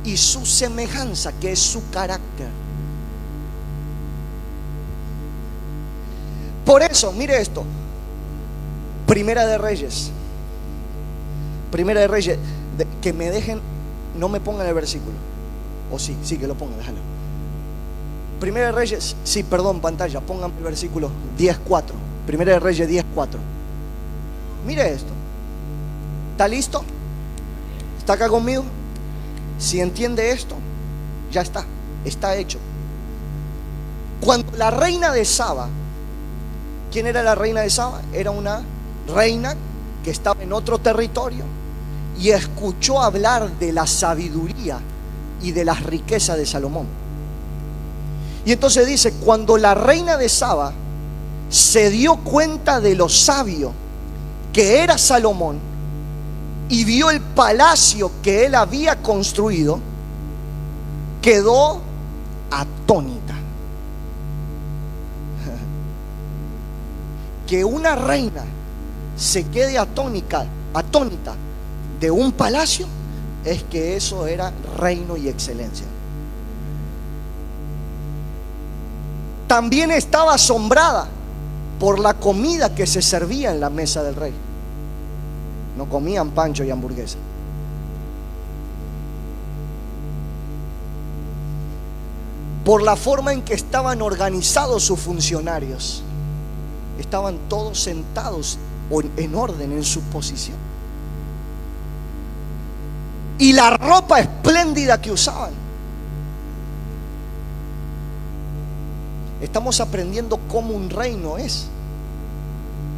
y su semejanza, que es su carácter. Por eso, mire esto, Primera de Reyes, que me dejen, no me pongan el versículo, o sí que lo pongan, déjalo. Primera de Reyes, pantalla, pongan el versículo 10:4. Primera de Reyes 10:4. Mire esto. ¿Está listo? ¿Está acá conmigo? Si entiende esto, ya está hecho. Cuando la reina de Saba, ¿quién era la reina de Saba? Era una reina que estaba en otro territorio y escuchó hablar de la sabiduría y de las riquezas de Salomón. Y entonces dice, cuando la reina de Saba se dio cuenta de lo sabio que era Salomón y vio el palacio que él había construido, quedó atónita. Que una reina se quede atónita de un palacio, es que eso era reino y excelencia. También estaba asombrada por la comida que se servía en la mesa del rey. No comían pancho y hamburguesa. Por la forma en que estaban organizados sus funcionarios. Estaban todos sentados en orden en su posición. Y la ropa espléndida que usaban. Estamos aprendiendo cómo un reino es.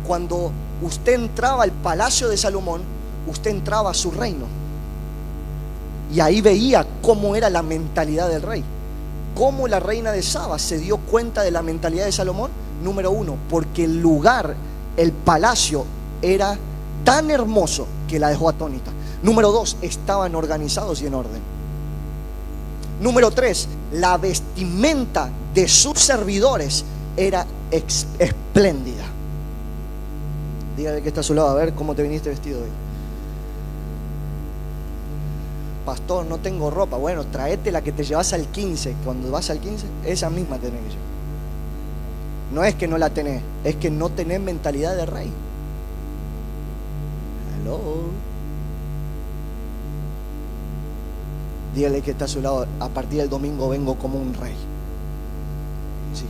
Cuando usted entraba al palacio de Salomón, usted entraba a su reino. Y ahí veía cómo era la mentalidad del rey. Cómo la reina de Saba se dio cuenta de la mentalidad de Salomón. Número 1, porque el lugar, el palacio, era tan hermoso que la dejó atónita. Número 2, estaban organizados y en orden. Número 3, la vestimenta de sus servidores era espléndida. Dígale que está a su lado, a ver cómo te viniste vestido hoy. pastor, no tengo ropa. Bueno, traete la que te llevas al 15. Cuando vas al 15, esa misma tenés que llevar. No es que no la tenés, es que no tenés mentalidad de rey. Hello. Dígale que está a su lado: a partir del domingo vengo como un rey. Sí.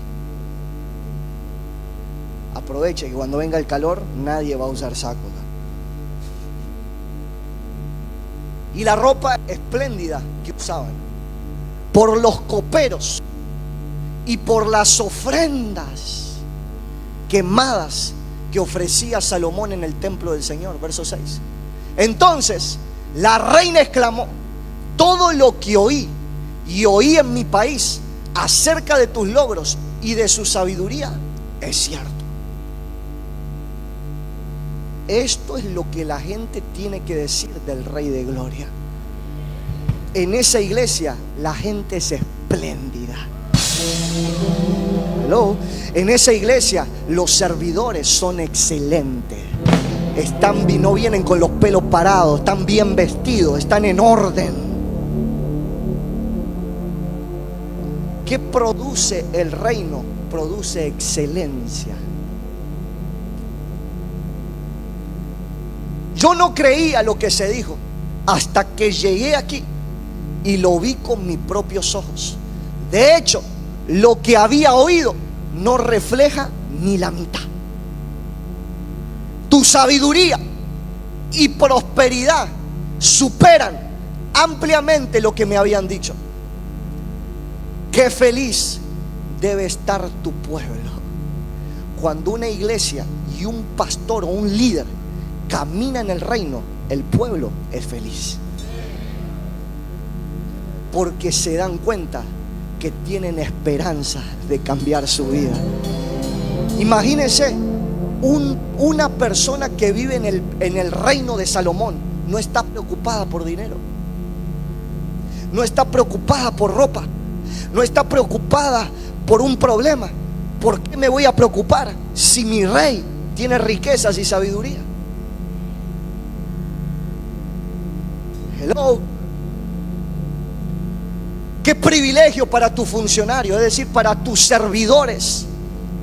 Aproveche que cuando venga el calor nadie va a usar saco. Y la ropa espléndida que usaban, por los coperos y por las ofrendas quemadas que ofrecía Salomón en el templo del Señor. Verso 6. Entonces la reina exclamó: todo lo que oí y oí en mi país acerca de tus logros y de su sabiduría es cierto. Esto es lo que la gente tiene que decir del Rey de Gloria. En esa iglesia la gente es espléndida. Hello. En esa iglesia los servidores son excelentes. No vienen con los pelos parados, están bien vestidos, están en orden. ¿Qué produce el reino? Produce excelencia. Yo no creía lo que se dijo hasta que llegué aquí y lo vi con mis propios ojos. De hecho, lo que había oído no refleja ni la mitad. Tu sabiduría y prosperidad superan ampliamente lo que me habían dicho. Qué feliz debe estar tu pueblo cuando una iglesia y un pastor o un líder camina en el reino. El pueblo es feliz porque se dan cuenta que tienen esperanza de cambiar su vida. Imagínense una persona que vive en el reino de Salomón. No está preocupada por dinero, no está preocupada por ropa, no está preocupada por un problema. ¿Por qué me voy a preocupar si mi rey tiene riquezas y sabiduría? Hello. Qué privilegio para tu funcionario, es decir, para tus servidores.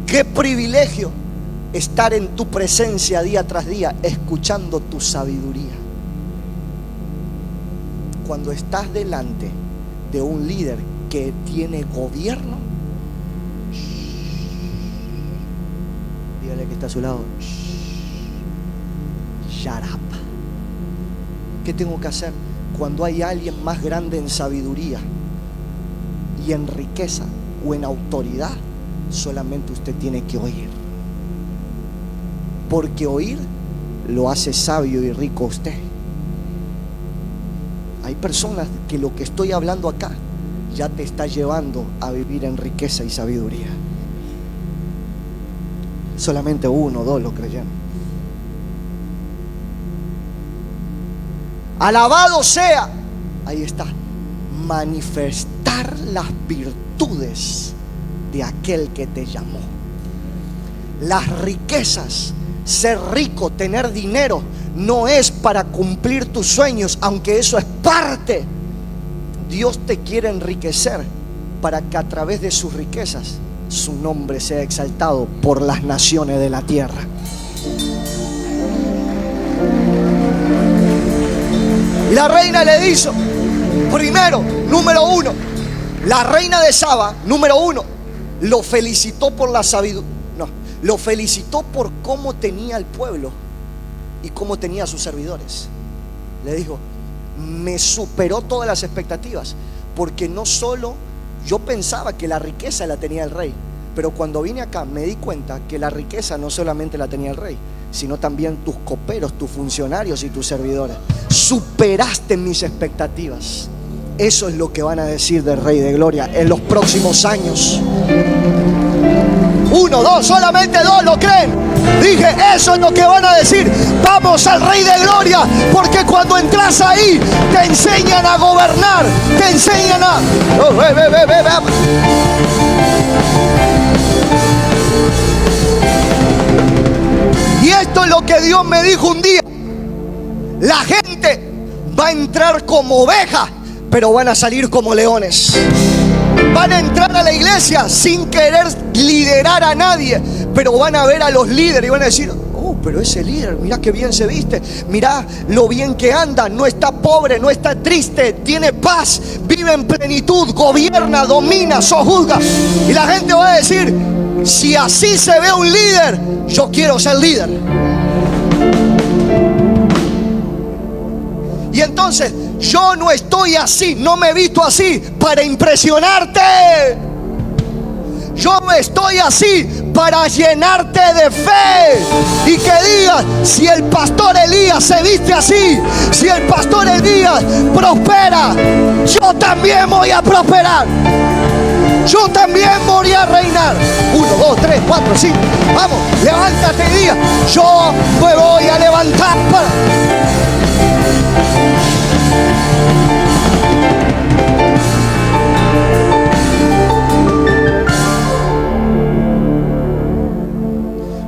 Qué privilegio estar en tu presencia día tras día, escuchando tu sabiduría. Cuando estás delante de un líder que tiene gobierno, dígale que está a su lado: shut up. ¿Qué tengo que hacer? Cuando hay alguien más grande en sabiduría y en riqueza o en autoridad, solamente usted tiene que oír, porque oír lo hace sabio y rico a usted. Hay personas que lo que estoy hablando acá ya te está llevando a vivir en riqueza y sabiduría. Solamente uno o dos lo creyeron. Alabado sea, ahí está, manifestar las virtudes de aquel que te llamó. Las riquezas, ser rico, tener dinero, no es para cumplir tus sueños, aunque eso es parte. Dios te quiere enriquecer para que a través de sus riquezas su nombre sea exaltado por las naciones de la tierra. La reina le dijo, primero, número uno, la reina de Saba, número uno, lo felicitó por la sabiduría. No, lo felicitó por cómo tenía el pueblo y cómo tenía a sus servidores. Le dijo: me superó todas las expectativas, porque no solo yo pensaba que la riqueza la tenía el rey, pero cuando vine acá me di cuenta que la riqueza no solamente la tenía el rey, sino también tus coperos, tus funcionarios y tus servidores. Superaste mis expectativas. Eso es lo que van a decir del Rey de Gloria en los próximos años. Uno, dos, solamente dos lo creen. Dije, eso es lo que van a decir. Vamos al Rey de Gloria, porque cuando entras ahí te enseñan a gobernar, te enseñan a... Y esto es lo que Dios me dijo un día: la gente va a entrar como oveja, pero van a salir como leones. Van a entrar a la iglesia sin querer liderar a nadie, pero van a ver a los líderes y van a decir: oh, pero ese líder, mirá qué bien se viste, mirá lo bien que anda, no está pobre, no está triste, tiene paz, vive en plenitud, gobierna, domina, sojuzga. Y la gente va a decir: si así se ve un líder, yo quiero ser líder. Y entonces yo no estoy así, no me he visto así para impresionarte. Yo estoy así para llenarte de fe. Y que digas: si el pastor Elías se viste así, si el pastor Elías prospera, yo también voy a prosperar. Yo también voy a reinar. 1, 2, 3, 4, 5. Vamos, levántate y diga: yo me voy a levantar para...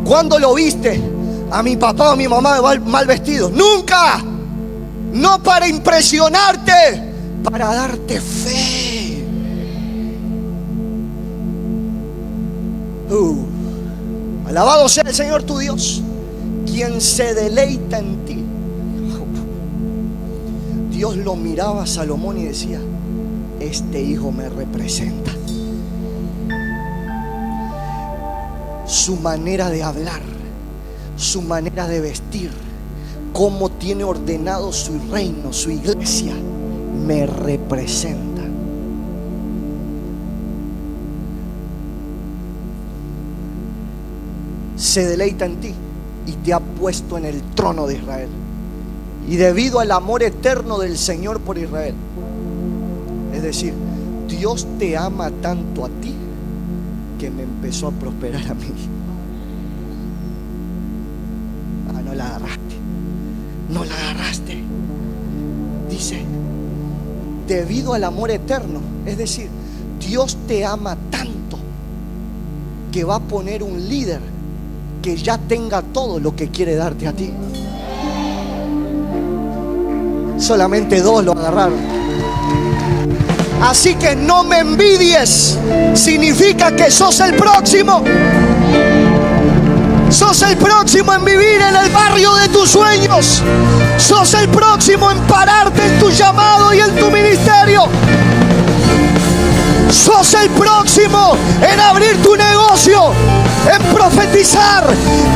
¿Cuándo lo viste a mi papá o a mi mamá mal vestidos? Nunca. No para impresionarte, para darte fe. Alabado sea el Señor tu Dios, quien se deleita en ti. Dios lo miraba a Salomón y decía: este hijo me representa. Su manera de hablar, su manera de vestir, cómo tiene ordenado su reino, su iglesia, me representa. Se deleita en ti y te ha puesto en el trono de Israel. Y debido al amor eterno del Señor por Israel, es decir, Dios te ama tanto a ti que me empezó a prosperar a mí. No la agarraste. No la agarraste. Dice: debido al amor eterno, es decir, Dios te ama tanto que va a poner un líder que ya tenga todo lo que quiere darte a ti. Solamente 2 lo agarraron. Así que no me envidies. Significa que sos el próximo. Sos el próximo en vivir en el barrio de tus sueños. Sos el próximo en pararte en tu llamado y en tu ministerio. Sos el próximo en abrir tu negocio, en profetizar,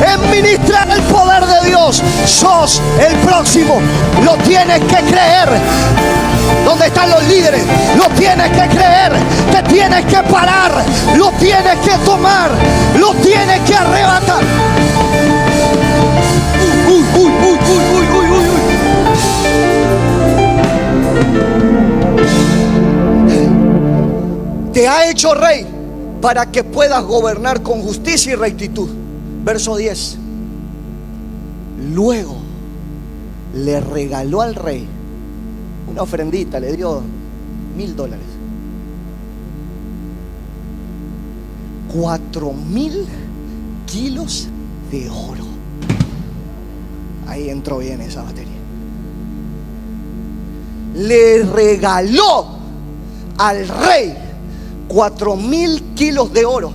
en ministrar el poder de Dios. Sos el próximo. Lo tienes que creer. ¿Dónde están los líderes? Lo tienes que creer. Te tienes que parar. Lo tienes que tomar. Lo tienes que arrebatar. Te ha hecho rey para que puedas gobernar con justicia y rectitud. Verso 10. Luego le regaló al rey una ofrendita, le dio $1,000. 4,000 kilos de oro. Ahí entró bien esa batería. Le regaló al rey 4,000 kilos de oro,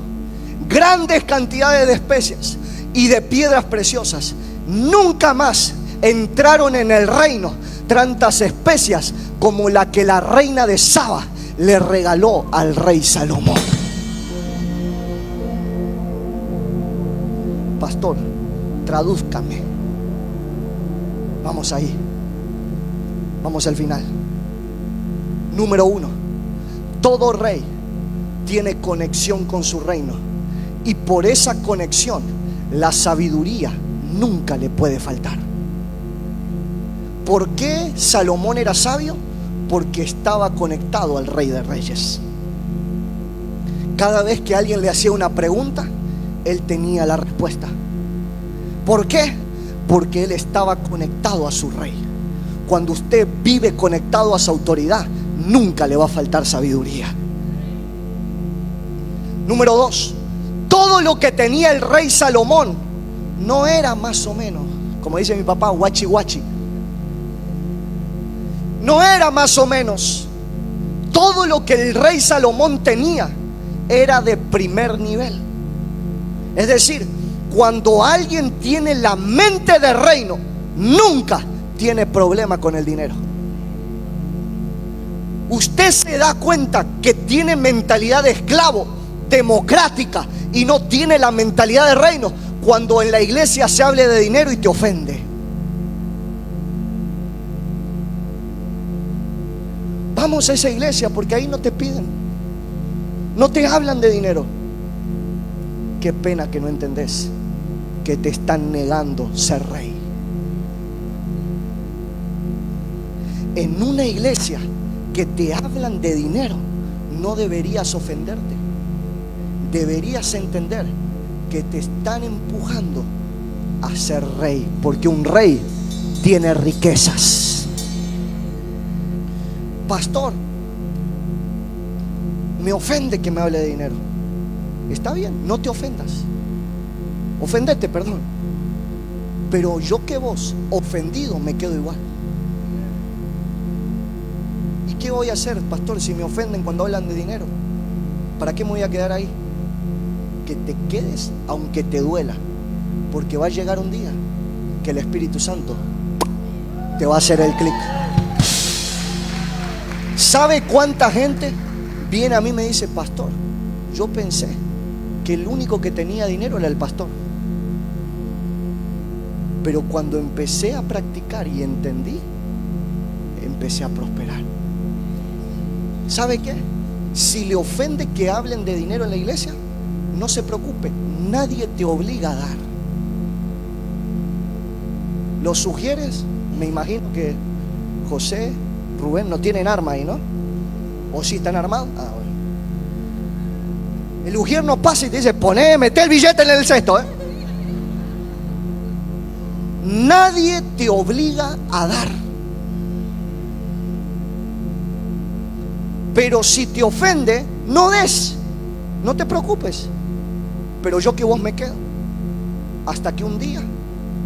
grandes cantidades de especias y de piedras preciosas. Nunca más entraron en el reino tantas especias como la que la reina de Saba le regaló al rey Salomón. Pastor, tradúzcame. Vamos ahí. Vamos al final. Número 1. Todo rey tiene conexión con su reino, y por esa conexión la sabiduría nunca le puede faltar. ¿Por qué Salomón era sabio? Porque estaba conectado al Rey de Reyes. Cada vez que alguien le hacía una pregunta, él tenía la respuesta. ¿Por qué? Porque él estaba conectado a su rey. Cuando usted vive conectado a su autoridad, nunca le va a faltar sabiduría. Número 2. Todo lo que tenía el rey Salomón no era más o menos, como dice mi papá, guachi guachi. no era más o menos. Todo lo que el rey Salomón tenía era de primer nivel. Es decir, cuando alguien tiene la mente de reino, nunca tiene problema con el dinero. Usted se da cuenta que tiene mentalidad de esclavo, democrática, y no tiene la mentalidad de reino cuando en la iglesia se hable de dinero y te ofende. Vamos a esa iglesia porque ahí no te piden, no te hablan de dinero. Qué pena que no entendés que te están negando ser rey. En una iglesia que te hablan de dinero, no deberías ofenderte. Deberías entender que te están empujando a ser rey, porque un rey tiene riquezas. Pastor, me ofende que me hable de dinero. Está bien, no te ofendas. Ofendete, perdón. Pero yo que vos, ofendido, me quedo igual. ¿Y qué voy a hacer, pastor, si me ofenden cuando hablan de dinero? ¿Para qué me voy a quedar ahí? Que te quedes aunque te duela, porque va a llegar un día que el Espíritu Santo te va a hacer el clic. ¿Sabe cuánta gente viene a mí y me dice: pastor, yo pensé que el único que tenía dinero era el pastor, pero cuando empecé a practicar y entendí, empecé a prosperar? ¿Sabe qué? Si le ofende que hablen de dinero en la iglesia, no se preocupe, nadie te obliga a dar. ¿Lo sugieres? Me imagino que José, Rubén no tienen arma ahí, ¿no? ¿O sí están armados? Ah, bueno. El ujier no pasa y te dice: mete el billete en el cesto, ¿eh? Nadie te obliga a dar. Pero si te ofende, no des, no te preocupes. Pero yo que vos me quedo hasta que un día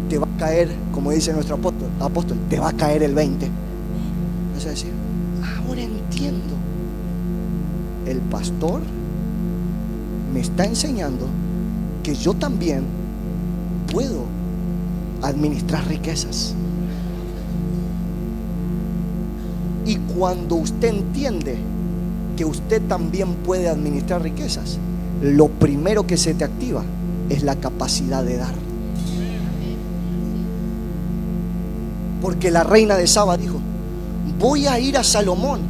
te va a caer, como dice nuestro apóstol, te va a caer el 20. Vas a decir: ahora entiendo. El pastor me está enseñando que yo también puedo administrar riquezas. Y cuando usted entiende que usted también puede administrar riquezas, lo primero que se te activa es la capacidad de dar. Porque la reina de Saba dijo: voy a ir a Salomón,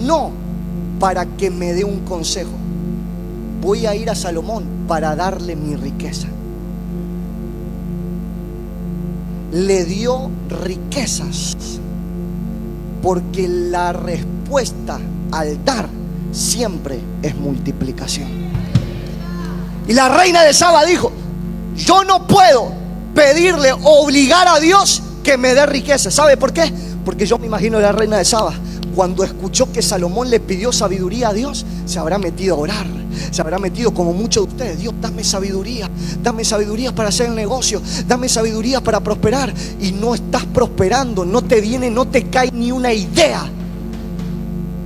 no para que me dé un consejo, voy a ir a Salomón para darle mi riqueza. Le dio riquezas, porque la respuesta al dar siempre es multiplicación. Y la reina de Saba dijo: yo no puedo pedirle, obligar a Dios que me dé riqueza. ¿Sabe por qué? Porque yo me imagino a la reina de Saba, cuando escuchó que Salomón le pidió sabiduría a Dios, se habrá metido a orar, se habrá metido como muchos de ustedes: Dios, dame sabiduría para hacer el negocio, dame sabiduría para prosperar. Y no estás prosperando, no te viene, no te cae ni una idea.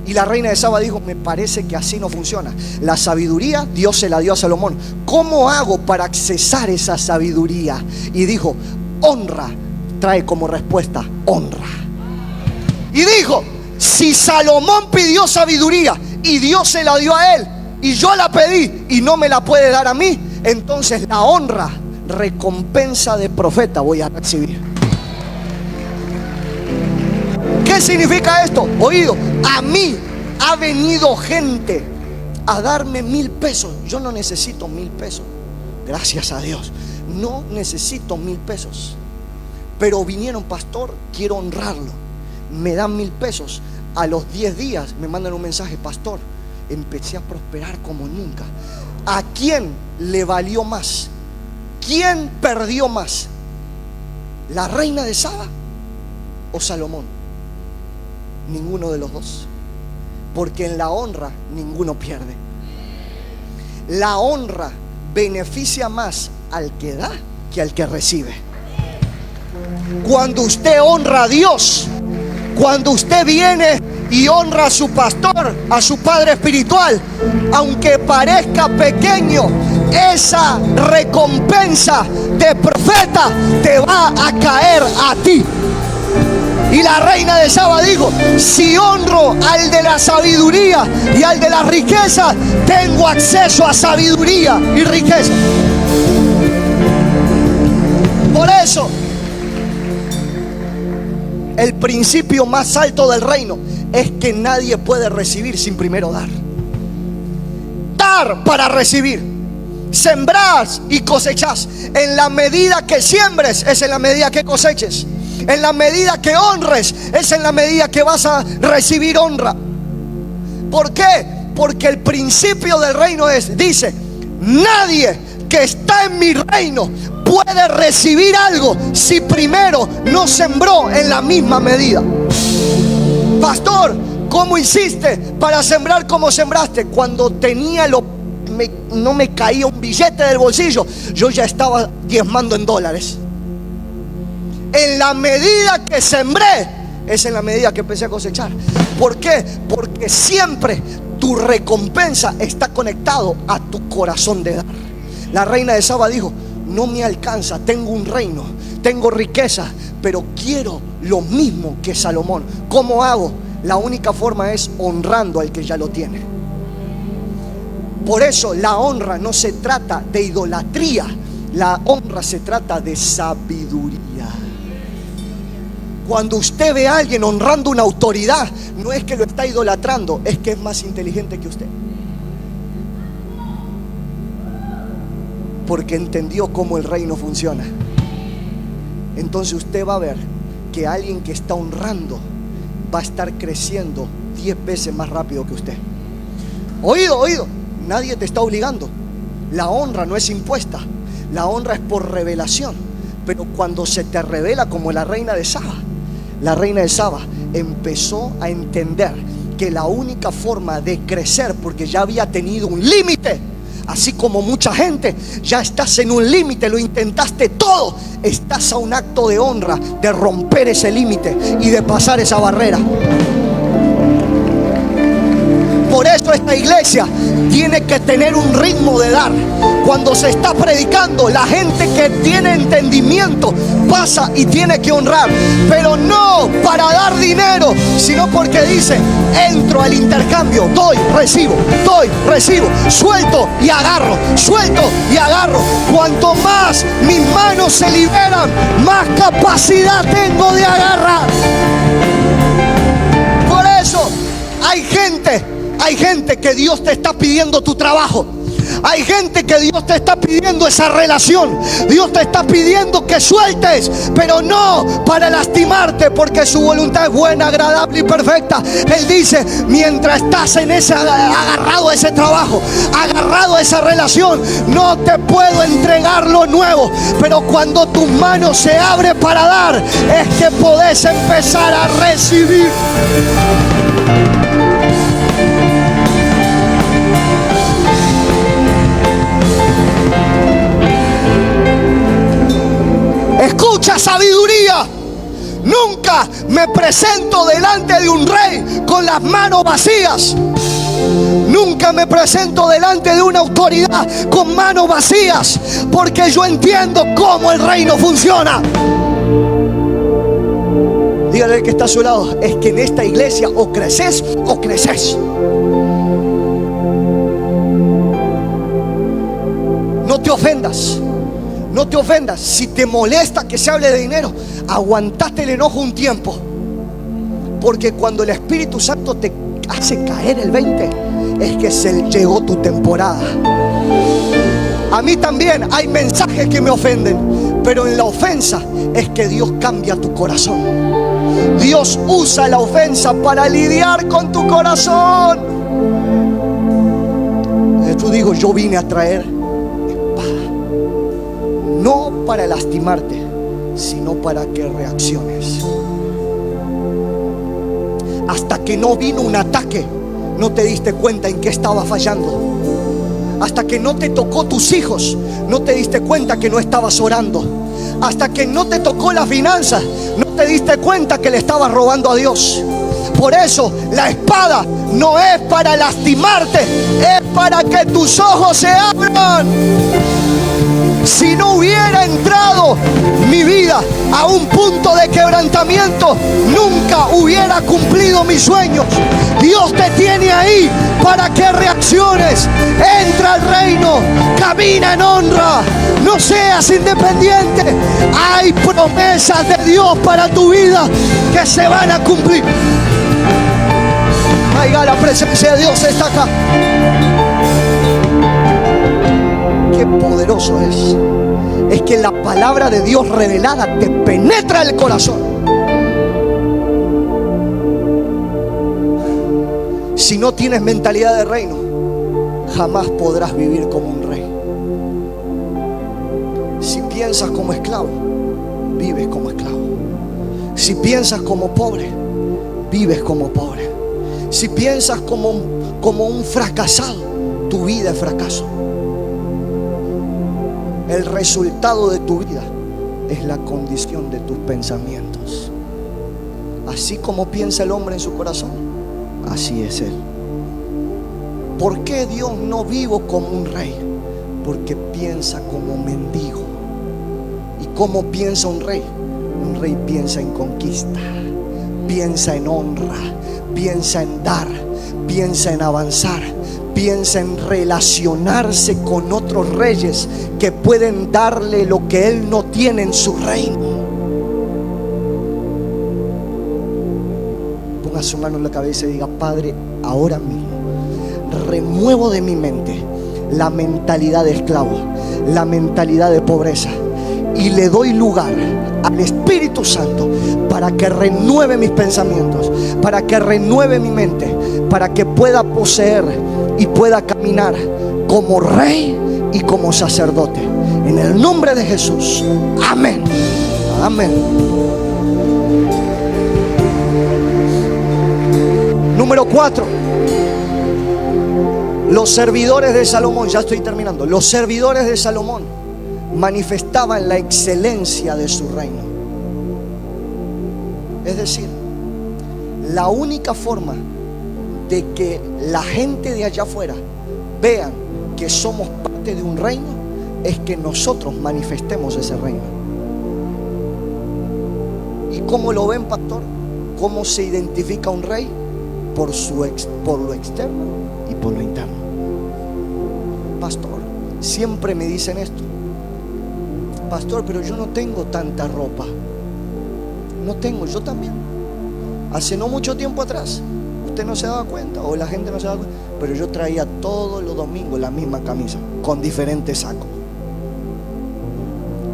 Y la reina de Saba dijo: me parece que así no funciona. La sabiduría Dios se la dio a Salomón. ¿Cómo hago para accesar esa sabiduría? Y dijo: honra. Trae como respuesta honra. Y dijo: si Salomón pidió sabiduría y Dios se la dio a él, y yo la pedí y no me la puede dar a mí, entonces la honra, recompensa de profeta, voy a recibir. ¿Qué significa esto? Oído, a mí ha venido gente a darme 1,000 pesos. Yo no necesito 1,000 pesos, gracias a Dios, no necesito 1,000 pesos. Pero vinieron: pastor, quiero honrarlo. Me dan 1,000 pesos. A los 10 días me mandan un mensaje: pastor, empecé a prosperar como nunca. ¿A quién le valió más? ¿Quién perdió más? ¿La reina de Saba o Salomón? Ninguno de los dos. Porque en la honra ninguno pierde. La honra beneficia más al que da que al que recibe. Cuando usted honra a Dios, Cuando usted viene y honra a su pastor, a su padre espiritual, aunque parezca pequeño, esa recompensa de profeta te va a caer a ti. Y la reina de Saba dijo: si honro al de la sabiduría y al de la riqueza, tengo acceso a sabiduría y riqueza. Por eso, el principio más alto del reino es que nadie puede recibir sin primero dar. Dar para recibir. Sembrás y cosechás. En la medida que siembres es en la medida que coseches. En la medida que honres es en la medida que vas a recibir honra. ¿Por qué? Porque el principio del reino dice: nadie que está en mi reino puede recibir algo si primero no sembró en la misma medida. Pastor, ¿cómo hiciste para sembrar como sembraste? Cuando tenía no me caía un billete del bolsillo, yo ya estaba diezmando en dólares. En la medida que sembré es en la medida que empecé a cosechar. ¿Por qué? Porque siempre tu recompensa está conectado a tu corazón de dar. La reina de Saba dijo: no me alcanza, tengo un reino, tengo riqueza, pero quiero lo mismo que Salomón. ¿Cómo hago? La única forma es honrando al que ya lo tiene. Por eso la honra no se trata de idolatría, la honra se trata de sabiduría. Cuando usted ve a alguien honrando una autoridad, no es que lo está idolatrando, es que es más inteligente que usted, porque entendió cómo el reino funciona. Entonces usted va a ver que alguien que está honrando va a estar creciendo 10 veces más rápido que usted. Oído, nadie te está obligando. La honra no es impuesta, la honra es por revelación. Pero cuando se te revela, como la reina de Saba empezó a entender que la única forma de crecer, porque ya había tenido un límite, así como mucha gente, ya estás en un límite, lo intentaste todo, estás a un acto de honra, de romper ese límite y de pasar esa barrera. Por eso esta iglesia tiene que tener un ritmo de dar. Cuando se está predicando, la gente que tiene entendimiento pasa y tiene que honrar, pero no para dar dinero, sino porque dice: entro al intercambio, doy, recibo, suelto y agarro, suelto y agarro. Cuanto más mis manos se liberan, más capacidad tengo de agarrar. Por eso hay gente que Dios te está pidiendo tu trabajo. Hay gente que Dios te está pidiendo esa relación. Dios te está pidiendo que sueltes, pero no para lastimarte, porque su voluntad es buena, agradable y perfecta. Él dice: mientras estás en agarrado a ese trabajo, agarrado a esa relación, no te puedo entregar lo nuevo. Pero cuando tus manos se abren para dar, es que podés empezar a recibir. Escucha, sabiduría. Nunca me presento delante de un rey con las manos vacías. Nunca me presento delante de una autoridad con manos vacías, porque yo entiendo cómo el reino funciona. Dígale al que está a su lado: es que en esta iglesia o creces o creces. No te ofendas. No te ofendas. Si te molesta que se hable de dinero, aguantate el enojo un tiempo, porque cuando el Espíritu Santo te hace caer el 20, es que llegó tu temporada. A mí también hay mensajes que me ofenden, pero en la ofensa es que Dios cambia tu corazón. Dios usa la ofensa para lidiar con tu corazón. Jesús dijo: yo vine a traer espada, no para lastimarte, sino para que reacciones. Hasta que no vino un ataque, no te diste cuenta en qué estaba fallando. Hasta que no te tocó tus hijos, no te diste cuenta que no estabas orando. Hasta que no te tocó las finanzas, no te diste cuenta que le estabas robando a Dios. Por eso la espada no es para lastimarte, es para que tus ojos se abran. Si no hubiera entrado mi vida a un punto de quebrantamiento, nunca hubiera cumplido mis sueños. Dios te tiene ahí para que reacciones. Entra al reino, camina en honra, no seas independiente. Hay promesas de Dios para tu vida que se van a cumplir. Oiga, la presencia de Dios está acá. Qué poderoso es que la palabra de Dios revelada te penetra el corazón. Si no tienes mentalidad de reino, jamás podrás vivir como un rey. Si piensas como esclavo, vives como esclavo. Si piensas como pobre, vives como pobre. Si piensas como un fracasado, tu vida es fracaso. El resultado de tu vida es la condición de tus pensamientos. Así como piensa el hombre en su corazón, así es él. ¿Por qué Dios no vivo como un rey? Porque piensa como mendigo. ¿Y cómo piensa un rey? Un rey piensa en conquista, piensa en honra, piensa en dar, piensa en avanzar, piensa en relacionarse con otros reyes que pueden darle lo que él no tiene en su reino. Ponga su mano en la cabeza y diga: Padre, ahora mismo remuevo de mi mente la mentalidad de esclavo, la mentalidad de pobreza, y le doy lugar al Espíritu Santo para que renueve mis pensamientos, para que renueve mi mente, para que pueda poseer y pueda caminar como rey y como sacerdote. En el nombre de Jesús. Amén. Amén. Número 4. Los servidores de Salomón, ya estoy terminando. Los servidores de Salomón manifestaban la excelencia de su reino. Es decir, la única forma de que la gente de allá afuera vean que somos parte de un reino es que nosotros manifestemos ese reino. ¿Y cómo lo ven, pastor? ¿Cómo se identifica un rey? Por lo externo y por lo interno. Pastor, siempre me dicen esto: pastor, pero yo no tengo tanta ropa. No tengo, yo también. Hace no mucho tiempo atrás, usted no se daba cuenta, o la gente no se daba cuenta, pero yo traía todos los domingos la misma camisa, con diferentes sacos.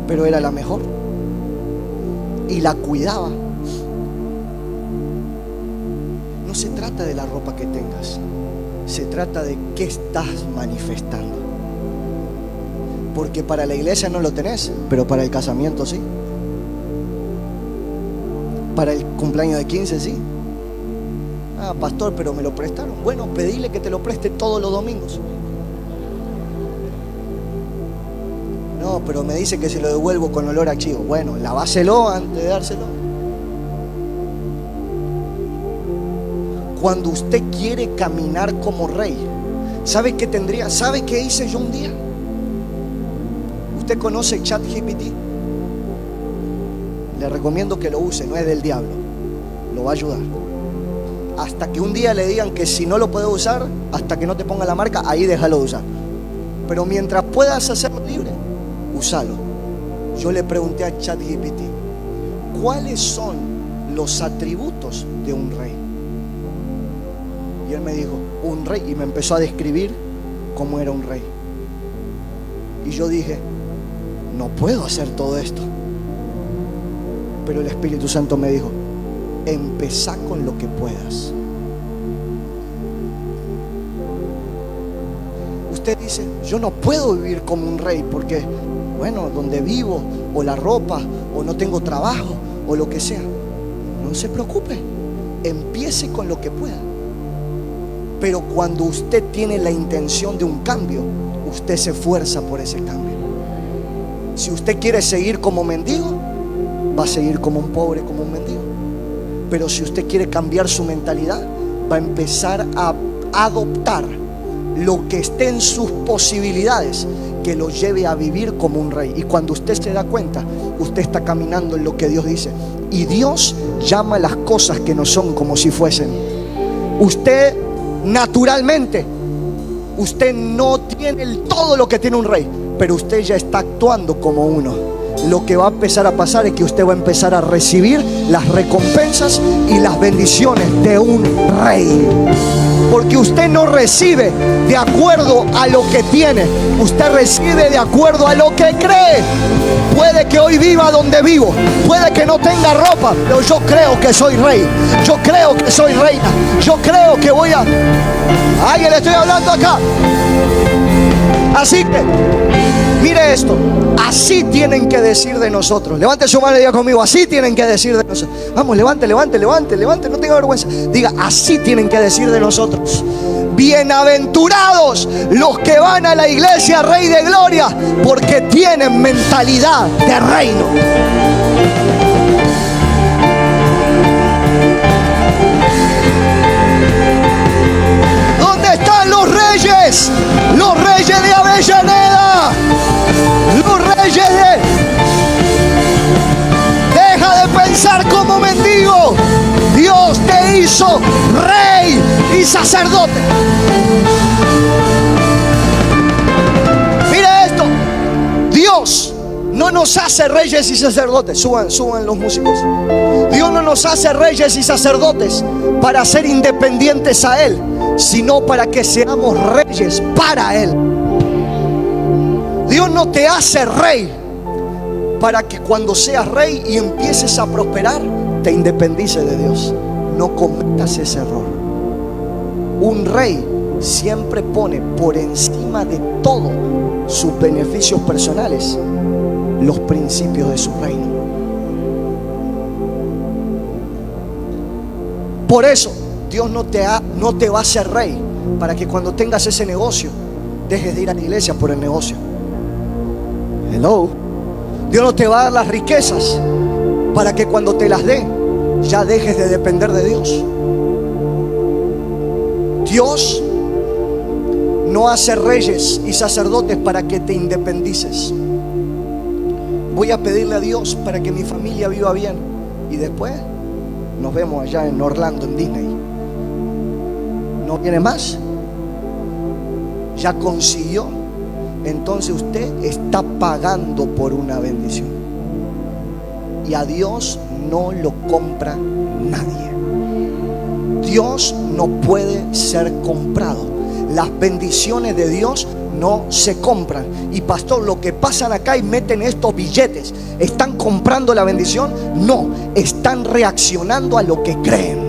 Pero era la mejor y la cuidaba. No se trata de la ropa que tengas, se trata de qué estás manifestando. Porque para la iglesia no lo tenés, pero para el casamiento sí. Para el cumpleaños de 15 sí. Ah, pastor, pero me lo prestaron. Bueno, pedile que te lo preste todos los domingos. No, pero me dice que se lo devuelvo con olor a chivo. Bueno, laváselo antes de dárselo. Cuando usted quiere caminar como rey, ¿sabe qué tendría? ¿Sabe qué hice yo un día? ¿Usted conoce ChatGPT? Le recomiendo que lo use, no es del diablo, lo va a ayudar. Hasta que un día le digan que si no lo puede usar, hasta que no te ponga la marca, ahí déjalo de usar. Pero mientras puedas hacerlo libre, úsalo. Yo le pregunté a ChatGPT: ¿cuáles son los atributos de un rey? Y él me dijo: un rey, y me empezó a describir cómo era un rey. Y yo dije: no puedo hacer todo esto. Pero el Espíritu Santo me dijo: empezá con lo que puedas. Usted dice: yo no puedo vivir como un rey porque, bueno, donde vivo, o la ropa, o no tengo trabajo, o lo que sea. No se preocupe, empiece con lo que pueda. Pero cuando usted tiene la intención de un cambio, usted se esfuerza por ese cambio. Si usted quiere seguir como mendigo, va a seguir como un pobre, como un mendigo. Pero si usted quiere cambiar su mentalidad, va a empezar a adoptar lo que esté en sus posibilidades, que lo lleve a vivir como un rey. Y cuando usted se da cuenta, usted está caminando en lo que Dios dice. Y Dios llama las cosas que no son como si fuesen. Usted naturalmente, usted no tiene todo lo que tiene un rey, pero usted ya está actuando como uno. Lo que va a empezar a pasar es que usted va a empezar a recibir las recompensas y las bendiciones de un rey. Porque usted no recibe de acuerdo a lo que tiene, usted recibe de acuerdo a lo que cree. Puede que hoy viva donde vivo, puede que no tenga ropa, pero yo creo que soy rey, yo creo que soy reina, yo creo que voy a... ¿A alguien le estoy hablando acá? Así que, mire esto, así tienen que decir de nosotros. Levante su mano y diga conmigo, así tienen que decir de nosotros. Vamos, levante, no tenga vergüenza. Diga, así tienen que decir de nosotros. Bienaventurados los que van a la iglesia Rey de Gloria, porque tienen mentalidad de reino. ¿Dónde están los reyes? Los reyes de Avellaneda, los reyes de... Deja de pensar como mendigo. Dios te hizo rey y sacerdote. Mira esto, Dios no nos hace reyes y sacerdotes. Suban los músicos. Dios no nos hace reyes y sacerdotes para ser independientes a Él, sino para que seamos reyes para Él. Dios no te hace rey para que cuando seas rey y empieces a prosperar, te independices de Dios. No cometas ese error. Un rey siempre pone por encima de todo sus beneficios personales los principios de su reino. Por eso Dios no te va a hacer rey para que cuando tengas ese negocio dejes de ir a la iglesia por el negocio. Hello. Dios no te va a dar las riquezas para que cuando te las dé ya dejes de depender de Dios. Dios no hace reyes y sacerdotes para que te independices. Voy a pedirle a Dios para que mi familia viva bien y después nos vemos allá en Orlando, en Disney. ¿No viene más? ¿Ya consiguió? Entonces usted está pagando por una bendición. Y a Dios no lo compra nadie. Dios no puede ser comprado. Las bendiciones de Dios no se compran. Y pastor, lo que pasan acá y meten estos billetes, ¿están comprando la bendición? No, están reaccionando a lo que creen.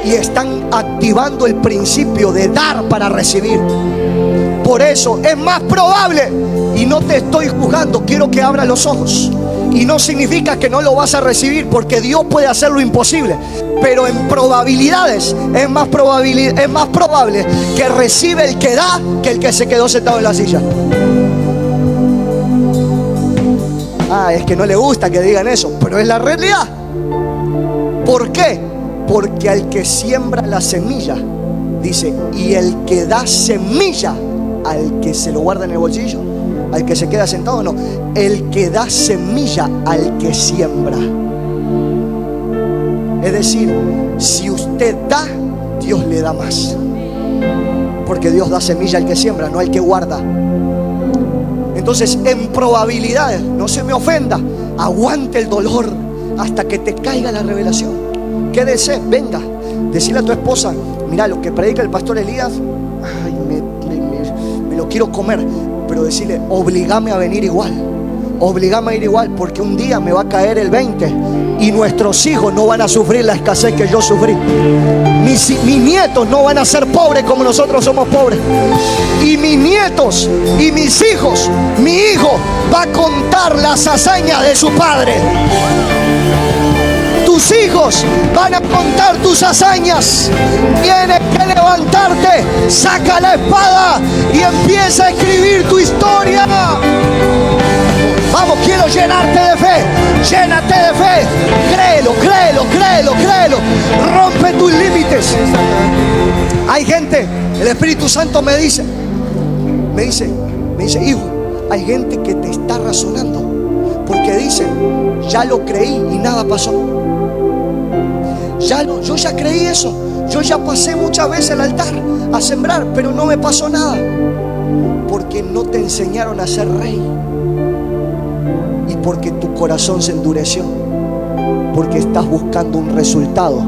Y están activando el principio de dar para recibir. Por eso es más probable, y no te estoy juzgando, quiero que abras los ojos. Y no significa que no lo vas a recibir, porque Dios puede hacer lo imposible. Pero en probabilidades es más probable que recibe el que da que el que se quedó sentado en la silla. Es que no le gusta que digan eso, pero es la realidad. ¿Por qué? Porque al que siembra la semilla, dice, y el que da semilla al que se lo guarda en el bolsillo, al que se queda sentado, no, el que da semilla al que siembra. Es decir, si usted da, Dios le da más, porque Dios da semilla al que siembra, no al que guarda. Entonces, en probabilidades, no se me ofenda, aguante el dolor hasta que te caiga la revelación. Quédese, venga, decirle a tu esposa, mira lo que predica el pastor Elías, me lo quiero comer. Pero decirle, obligame a venir igual, obligame a ir igual, porque un día me va a caer el 20 y nuestros hijos no van a sufrir la escasez que yo sufrí. Mis nietos no van a ser pobres como nosotros somos pobres. Y mis nietos y mis hijos, mi hijo va a contar las hazañas de su padre. Tus hijos van a contar tus hazañas. Tienes que levantarte, saca la espada y empieza a escribir tu historia. Vamos, quiero llenarte de fe. Llénate de fe. Créelo, créelo, créelo, créelo. Rompe tus límites. Hay gente, el Espíritu Santo me dice, hijo, hay gente que te está razonando porque dice, ya lo creí y nada pasó. Yo ya creí eso. Yo ya pasé muchas veces al altar a sembrar, pero no me pasó nada. Porque no te enseñaron a ser rey. Y porque tu corazón se endureció. Porque estás buscando un resultado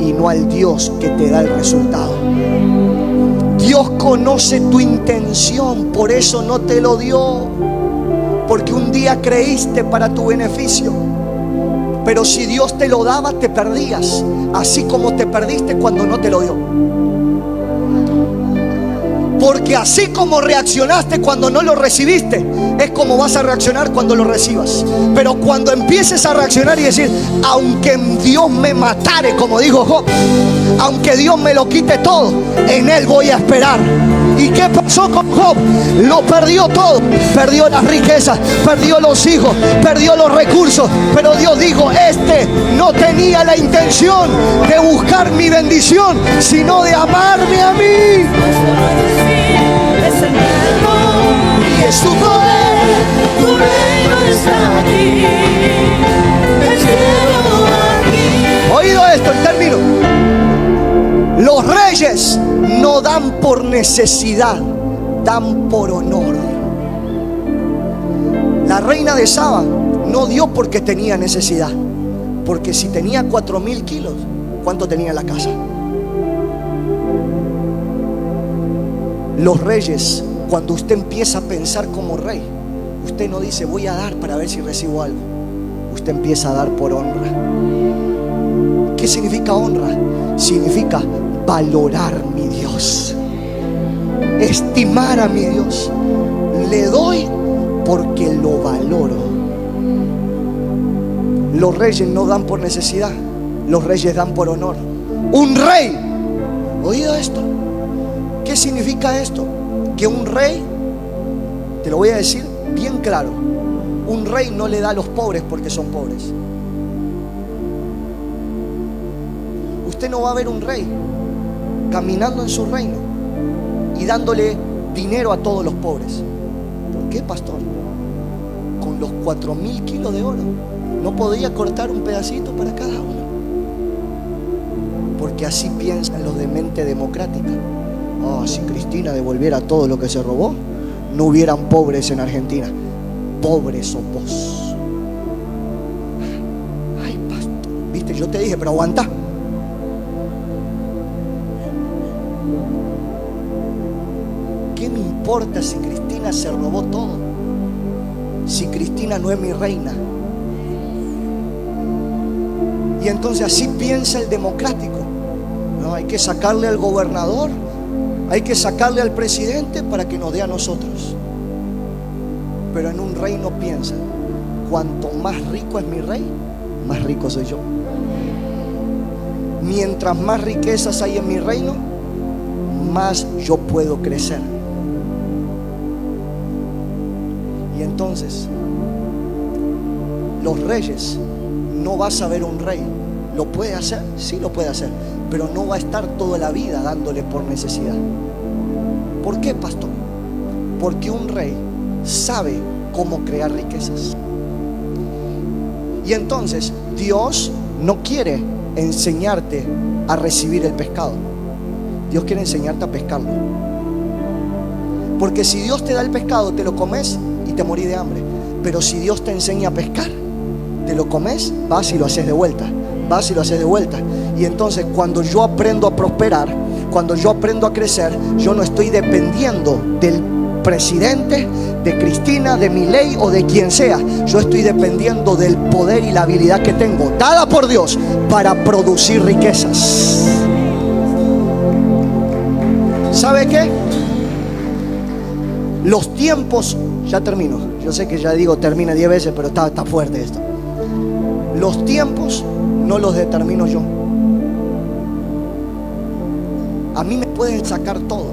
y no al Dios que te da el resultado. Dios conoce tu intención, por eso no te lo dio. Porque un día creíste para tu beneficio. Pero si Dios te lo daba, te perdías. Así como te perdiste cuando no te lo dio. Porque así como reaccionaste cuando no lo recibiste, es como vas a reaccionar cuando lo recibas. Pero cuando empieces a reaccionar y decir, aunque Dios me matare, como dijo Job, aunque Dios me lo quite todo, en Él voy a esperar. ¿Y qué pasó con Job? Lo perdió todo. Perdió las riquezas, perdió los hijos, perdió los recursos. Pero Dios dijo, este no tenía la intención de buscar mi bendición, sino de amarme a mí. Y es tu poder, tu reino está aquí. Oído esto, el término. Los reyes no dan por necesidad, dan por honor. La reina de Saba no dio porque tenía necesidad, porque si tenía 4.000 kilos, ¿cuánto tenía en la casa? Los reyes, cuando usted empieza a pensar como rey, usted no dice voy a dar para ver si recibo algo. Usted empieza a dar por honra. ¿Qué significa honra? Significa valorar a mi Dios, estimar a mi Dios. Le doy porque lo valoro. Los reyes no dan por necesidad, los reyes dan por honor. Un rey, ¿oído esto? ¿Qué significa esto? Que un rey, te lo voy a decir bien claro, un rey no le da a los pobres porque son pobres. Usted no va a ver un rey caminando en su reino y dándole dinero a todos los pobres. ¿Por qué, pastor? Con los 4.000 kilos de oro no podía cortar un pedacito para cada uno. Porque así piensan los de mente democrática. Oh, si Cristina devolviera todo lo que se robó, no hubieran pobres en Argentina. Pobres sos vos. Ay, pastor, viste, yo te dije, pero aguanta. ¿Qué me importa si Cristina se robó todo? Si Cristina no es mi reina. Y entonces así piensa el democrático. No, hay que sacarle al gobernador, hay que sacarle al presidente para que nos dé a nosotros. Pero en un reino piensa, cuanto más rico es mi rey, más rico soy yo. Mientras más riquezas hay en mi reino, más yo puedo crecer. Y entonces, los reyes, no vas a ver un rey. ¿Lo puede hacer? Sí, lo puede hacer, pero no va a estar toda la vida dándole por necesidad. ¿Por qué, pastor? Porque un rey sabe cómo crear riquezas. Y entonces Dios no quiere enseñarte a recibir el pescado. Dios quiere enseñarte a pescarlo. Porque si Dios te da el pescado, te lo comes y te morís de hambre. Pero si Dios te enseña a pescar, te lo comes, vas y lo haces de vuelta. Vas y lo haces de vuelta. Y entonces cuando yo aprendo a prosperar, cuando yo aprendo a crecer, yo no estoy dependiendo del presidente, de Cristina, de Milei o de quien sea. Yo estoy dependiendo del poder y la habilidad que tengo, dada por Dios, para producir riquezas. ¿Sabe qué? Los tiempos, ya termino. Yo sé que ya digo termina 10 veces, pero está fuerte esto. Los tiempos no los determino yo. A mí me pueden sacar todo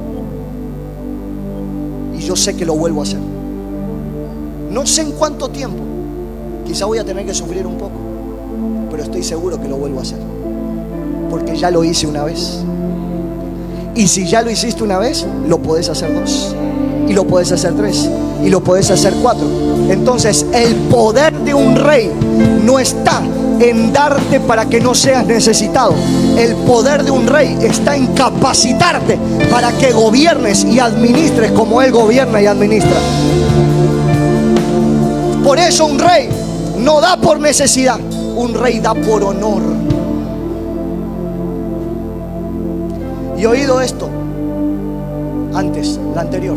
y yo sé que lo vuelvo a hacer. No sé en cuánto tiempo. Quizá voy a tener que sufrir un poco, pero estoy seguro que lo vuelvo a hacer, porque ya lo hice una vez. Y si ya lo hiciste una vez, lo podés hacer 2, y lo podés hacer 3, y lo podés hacer 4. Entonces el poder de un rey no está en darte para que no seas necesitado. El poder de un rey está en capacitarte para que gobiernes y administres como él gobierna y administra. Por eso un rey no da por necesidad, un rey da por honor. Y he oído esto antes, la anterior.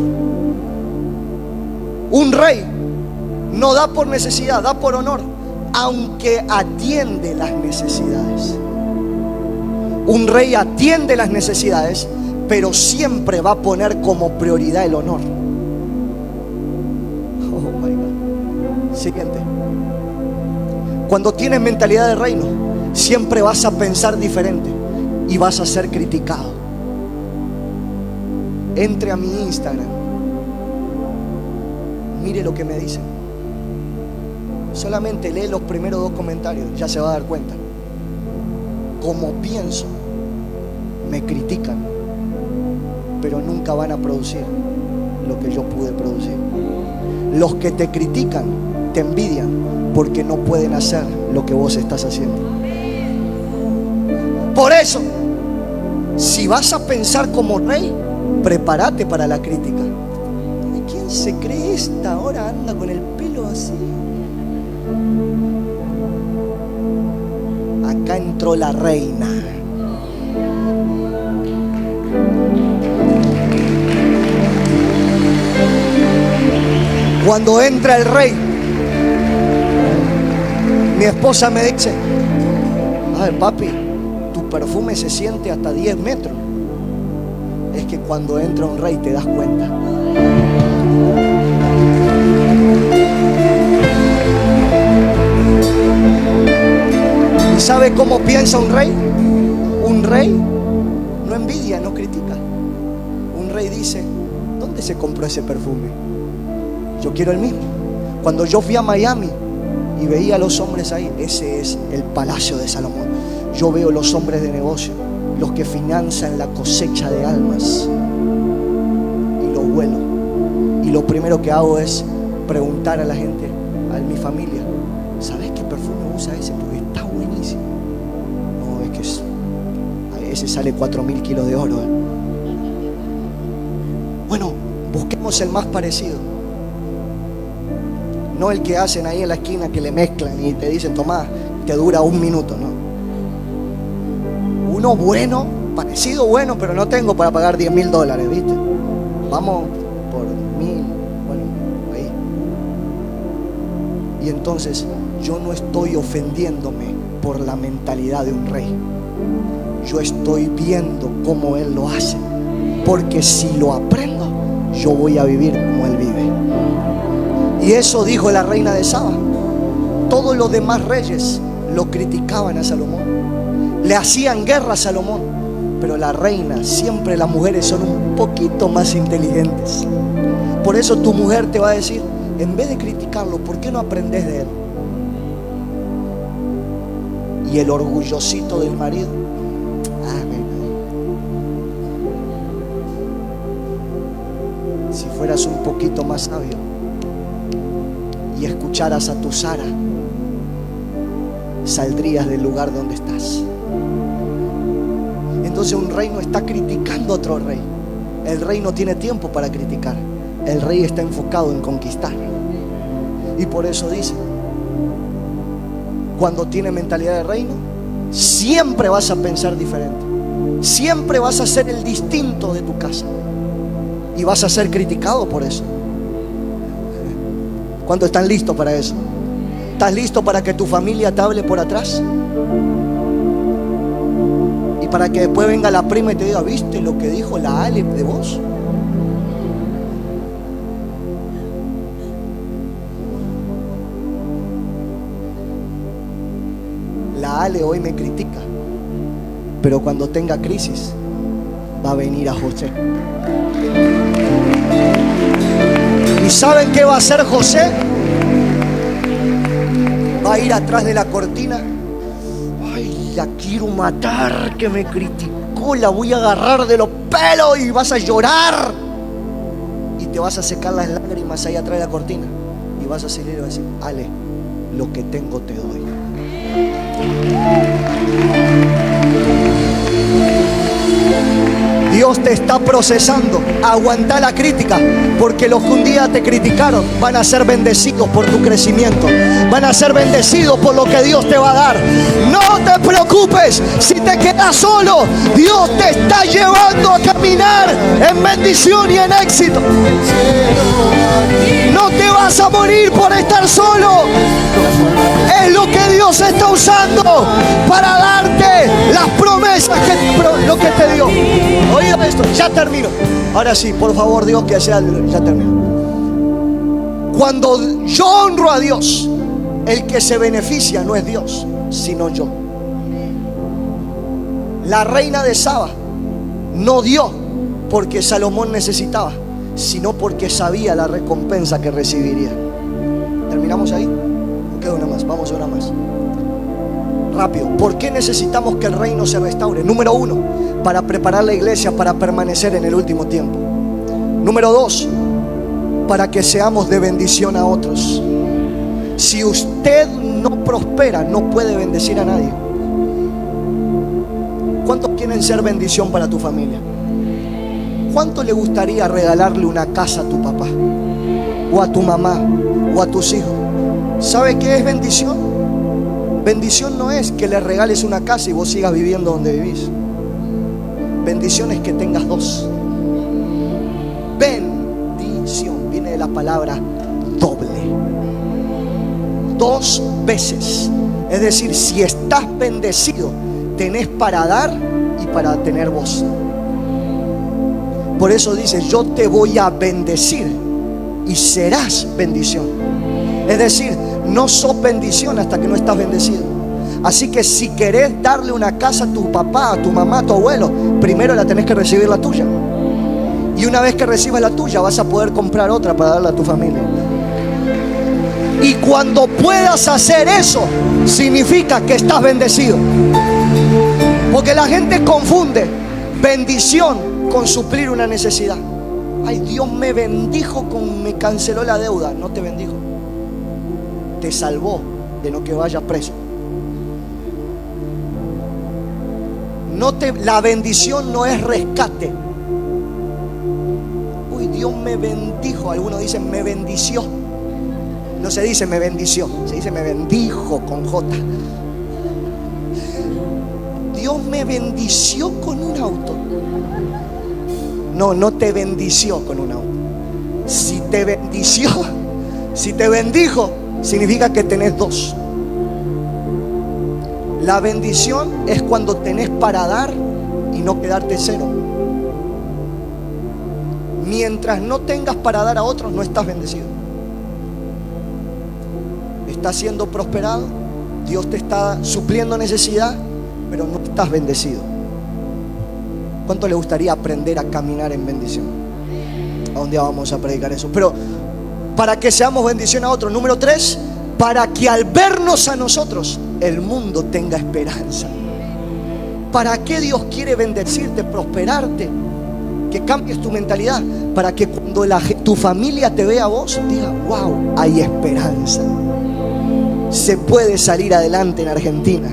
Un rey no da por necesidad, da por honor, aunque atiende las necesidades. Un rey atiende las necesidades, pero siempre va a poner como prioridad el honor. Oh my God. Siguiente. Cuando tienes mentalidad de reino, siempre vas a pensar diferente y vas a ser criticado. Entre a mi Instagram, mire lo que me dicen. Solamente lee los primeros 2 comentarios, ya se va a dar cuenta. Como pienso, me critican, pero nunca van a producir lo que yo pude producir. Los que te critican te envidian porque no pueden hacer lo que vos estás haciendo. Por eso, si vas a pensar como rey, prepárate para la crítica. ¿Quién se cree esta? Ahora anda con el pelo así. Acá entró la reina. Cuando entra el rey, mi esposa me dice: a ver, papi, tu perfume se siente hasta 10 metros. Es que cuando entra un rey te das cuenta. ¿Y sabe cómo piensa un rey? Un rey no envidia, no critica. Un rey dice: ¿dónde se compró ese perfume? Yo quiero el mismo. Cuando yo fui a Miami y veía a los hombres ahí, ese es el palacio de Salomón. Yo veo los hombres de negocio, los que financian la cosecha de almas, y lo huelo. Y lo primero que hago es preguntar a la gente, a mi familia: ¿sabes qué perfume usa ese? Porque está buenísimo. No, es que a ese sale 4.000 kilos de oro. Bueno, busquemos el más parecido. No el que hacen ahí en la esquina, que le mezclan y te dicen: tomá, te dura 1 minuto, ¿no? Uno bueno, parecido bueno, pero no tengo para pagar $10.000, ¿viste? Vamos por 1.000, bueno, ahí. Y entonces yo no estoy ofendiéndome por la mentalidad de un rey. Yo estoy viendo cómo él lo hace, porque si lo aprendo, yo voy a vivir como él vive. Y eso dijo la reina de Saba. Todos los demás reyes lo criticaban a Salomón, le hacían guerra a Salomón, pero la reina, siempre las mujeres son un poquito más inteligentes. Por eso tu mujer te va a decir: en vez de criticarlo, ¿por qué no aprendes de él? Y el orgullosito del marido: si fueras un poquito más sabio y escucharas a tu Sara, saldrías del lugar donde estás. Entonces un rey no está criticando a otro rey. El rey no tiene tiempo para criticar. El rey está enfocado en conquistar. Y por eso dice: cuando tiene mentalidad de reino, siempre vas a pensar diferente. Siempre vas a ser el distinto de tu casa. Y vas a ser criticado por eso. ¿Cuántos están listos para eso? ¿Estás listo para que tu familia te hable por atrás? Y para que después venga la prima y te diga: ¿viste lo que dijo la Ale de vos? La Ale hoy me critica, pero cuando tenga crisis va a venir a José. ¿Y saben qué va a hacer José? va a ir atrás de la cortina. Ay, la quiero matar, que me criticó, la voy a agarrar de los pelos y vas a llorar. Y te vas a secar las lágrimas ahí atrás de la cortina. Y vas a salir y vas a decir: Ale, lo que tengo te doy. Dios te está procesando. Aguanta la crítica, porque los que un día te criticaron van a ser bendecidos por tu crecimiento, van a ser bendecidos por lo que Dios te va a dar. No te preocupes si te quedas solo. Dios te está llevando a caminar en bendición y en éxito. No te vas a morir por estar solo. Es lo que Dios está usando para darte las promesas lo que te dio. Oiga esto, ya termino. Ahora sí, por favor, Dios, que sea, ya termino. Cuando yo honro a Dios, el que se beneficia no es Dios, sino yo. La reina de Saba no dio porque Salomón necesitaba, sino porque sabía la recompensa que recibiría. ¿Terminamos ahí? Queda una más, vamos a una más. Rápido. ¿Por qué necesitamos que el reino se restaure? Número 1, para preparar la iglesia para permanecer en el último tiempo. Número 2, para que seamos de bendición a otros. Si usted no prospera, no puede bendecir a nadie. ¿Cuántos quieren ser bendición para tu familia? ¿Cuánto le gustaría regalarle una casa a tu papá, o a tu mamá, o a tus hijos? ¿Sabe qué es bendición? Bendición no es que le regales una casa y vos sigas viviendo donde vivís. Bendición es que tengas dos. Bendición viene de la palabra doble. 2 veces. Es decir, si estás bendecido, tenés para dar y para tener vos. Por eso dice: yo te voy a bendecir y serás bendición. Es decir, no sos bendición hasta que no estás bendecido. Así que si querés darle una casa a tu papá, a tu mamá, a tu abuelo, primero la tenés que recibir la tuya. Y una vez que recibas la tuya, vas a poder comprar otra para darle a tu familia. Y cuando puedas hacer eso, significa que estás bendecido. Porque la gente confunde bendición con suplir una necesidad. Ay, Dios me bendijo me canceló la deuda. No te bendijo, te salvó de no que vayas preso. La bendición no es rescate. Uy, Dios me bendijo. Algunos dicen me bendició. No se dice me bendició, se dice me bendijo con J. Dios me bendició con un auto. No, no te bendició con un auto. Si te bendició, si te bendijo, significa que tenés 2. La bendición es cuando tenés para dar y no quedarte cero. Mientras no tengas para dar a otros, no estás bendecido. Estás siendo prosperado, Dios te está supliendo necesidad, pero no estás bendecido. ¿Cuánto le gustaría aprender a caminar en bendición? A un día vamos a predicar eso. Pero para que seamos bendición a otros. Número 3, para que al vernos a nosotros el mundo tenga esperanza. ¿Para qué Dios quiere bendecirte, prosperarte? Que cambies tu mentalidad, para que cuando tu familia te vea a vos, diga: wow, hay esperanza. Se puede salir adelante en Argentina.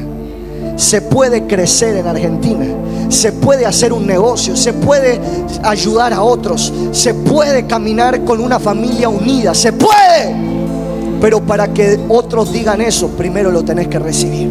Se puede crecer en Argentina. Se puede hacer un negocio. Se puede ayudar a otros. Se puede caminar con una familia unida. Se puede. Pero para que otros digan eso, primero lo tenés que recibir.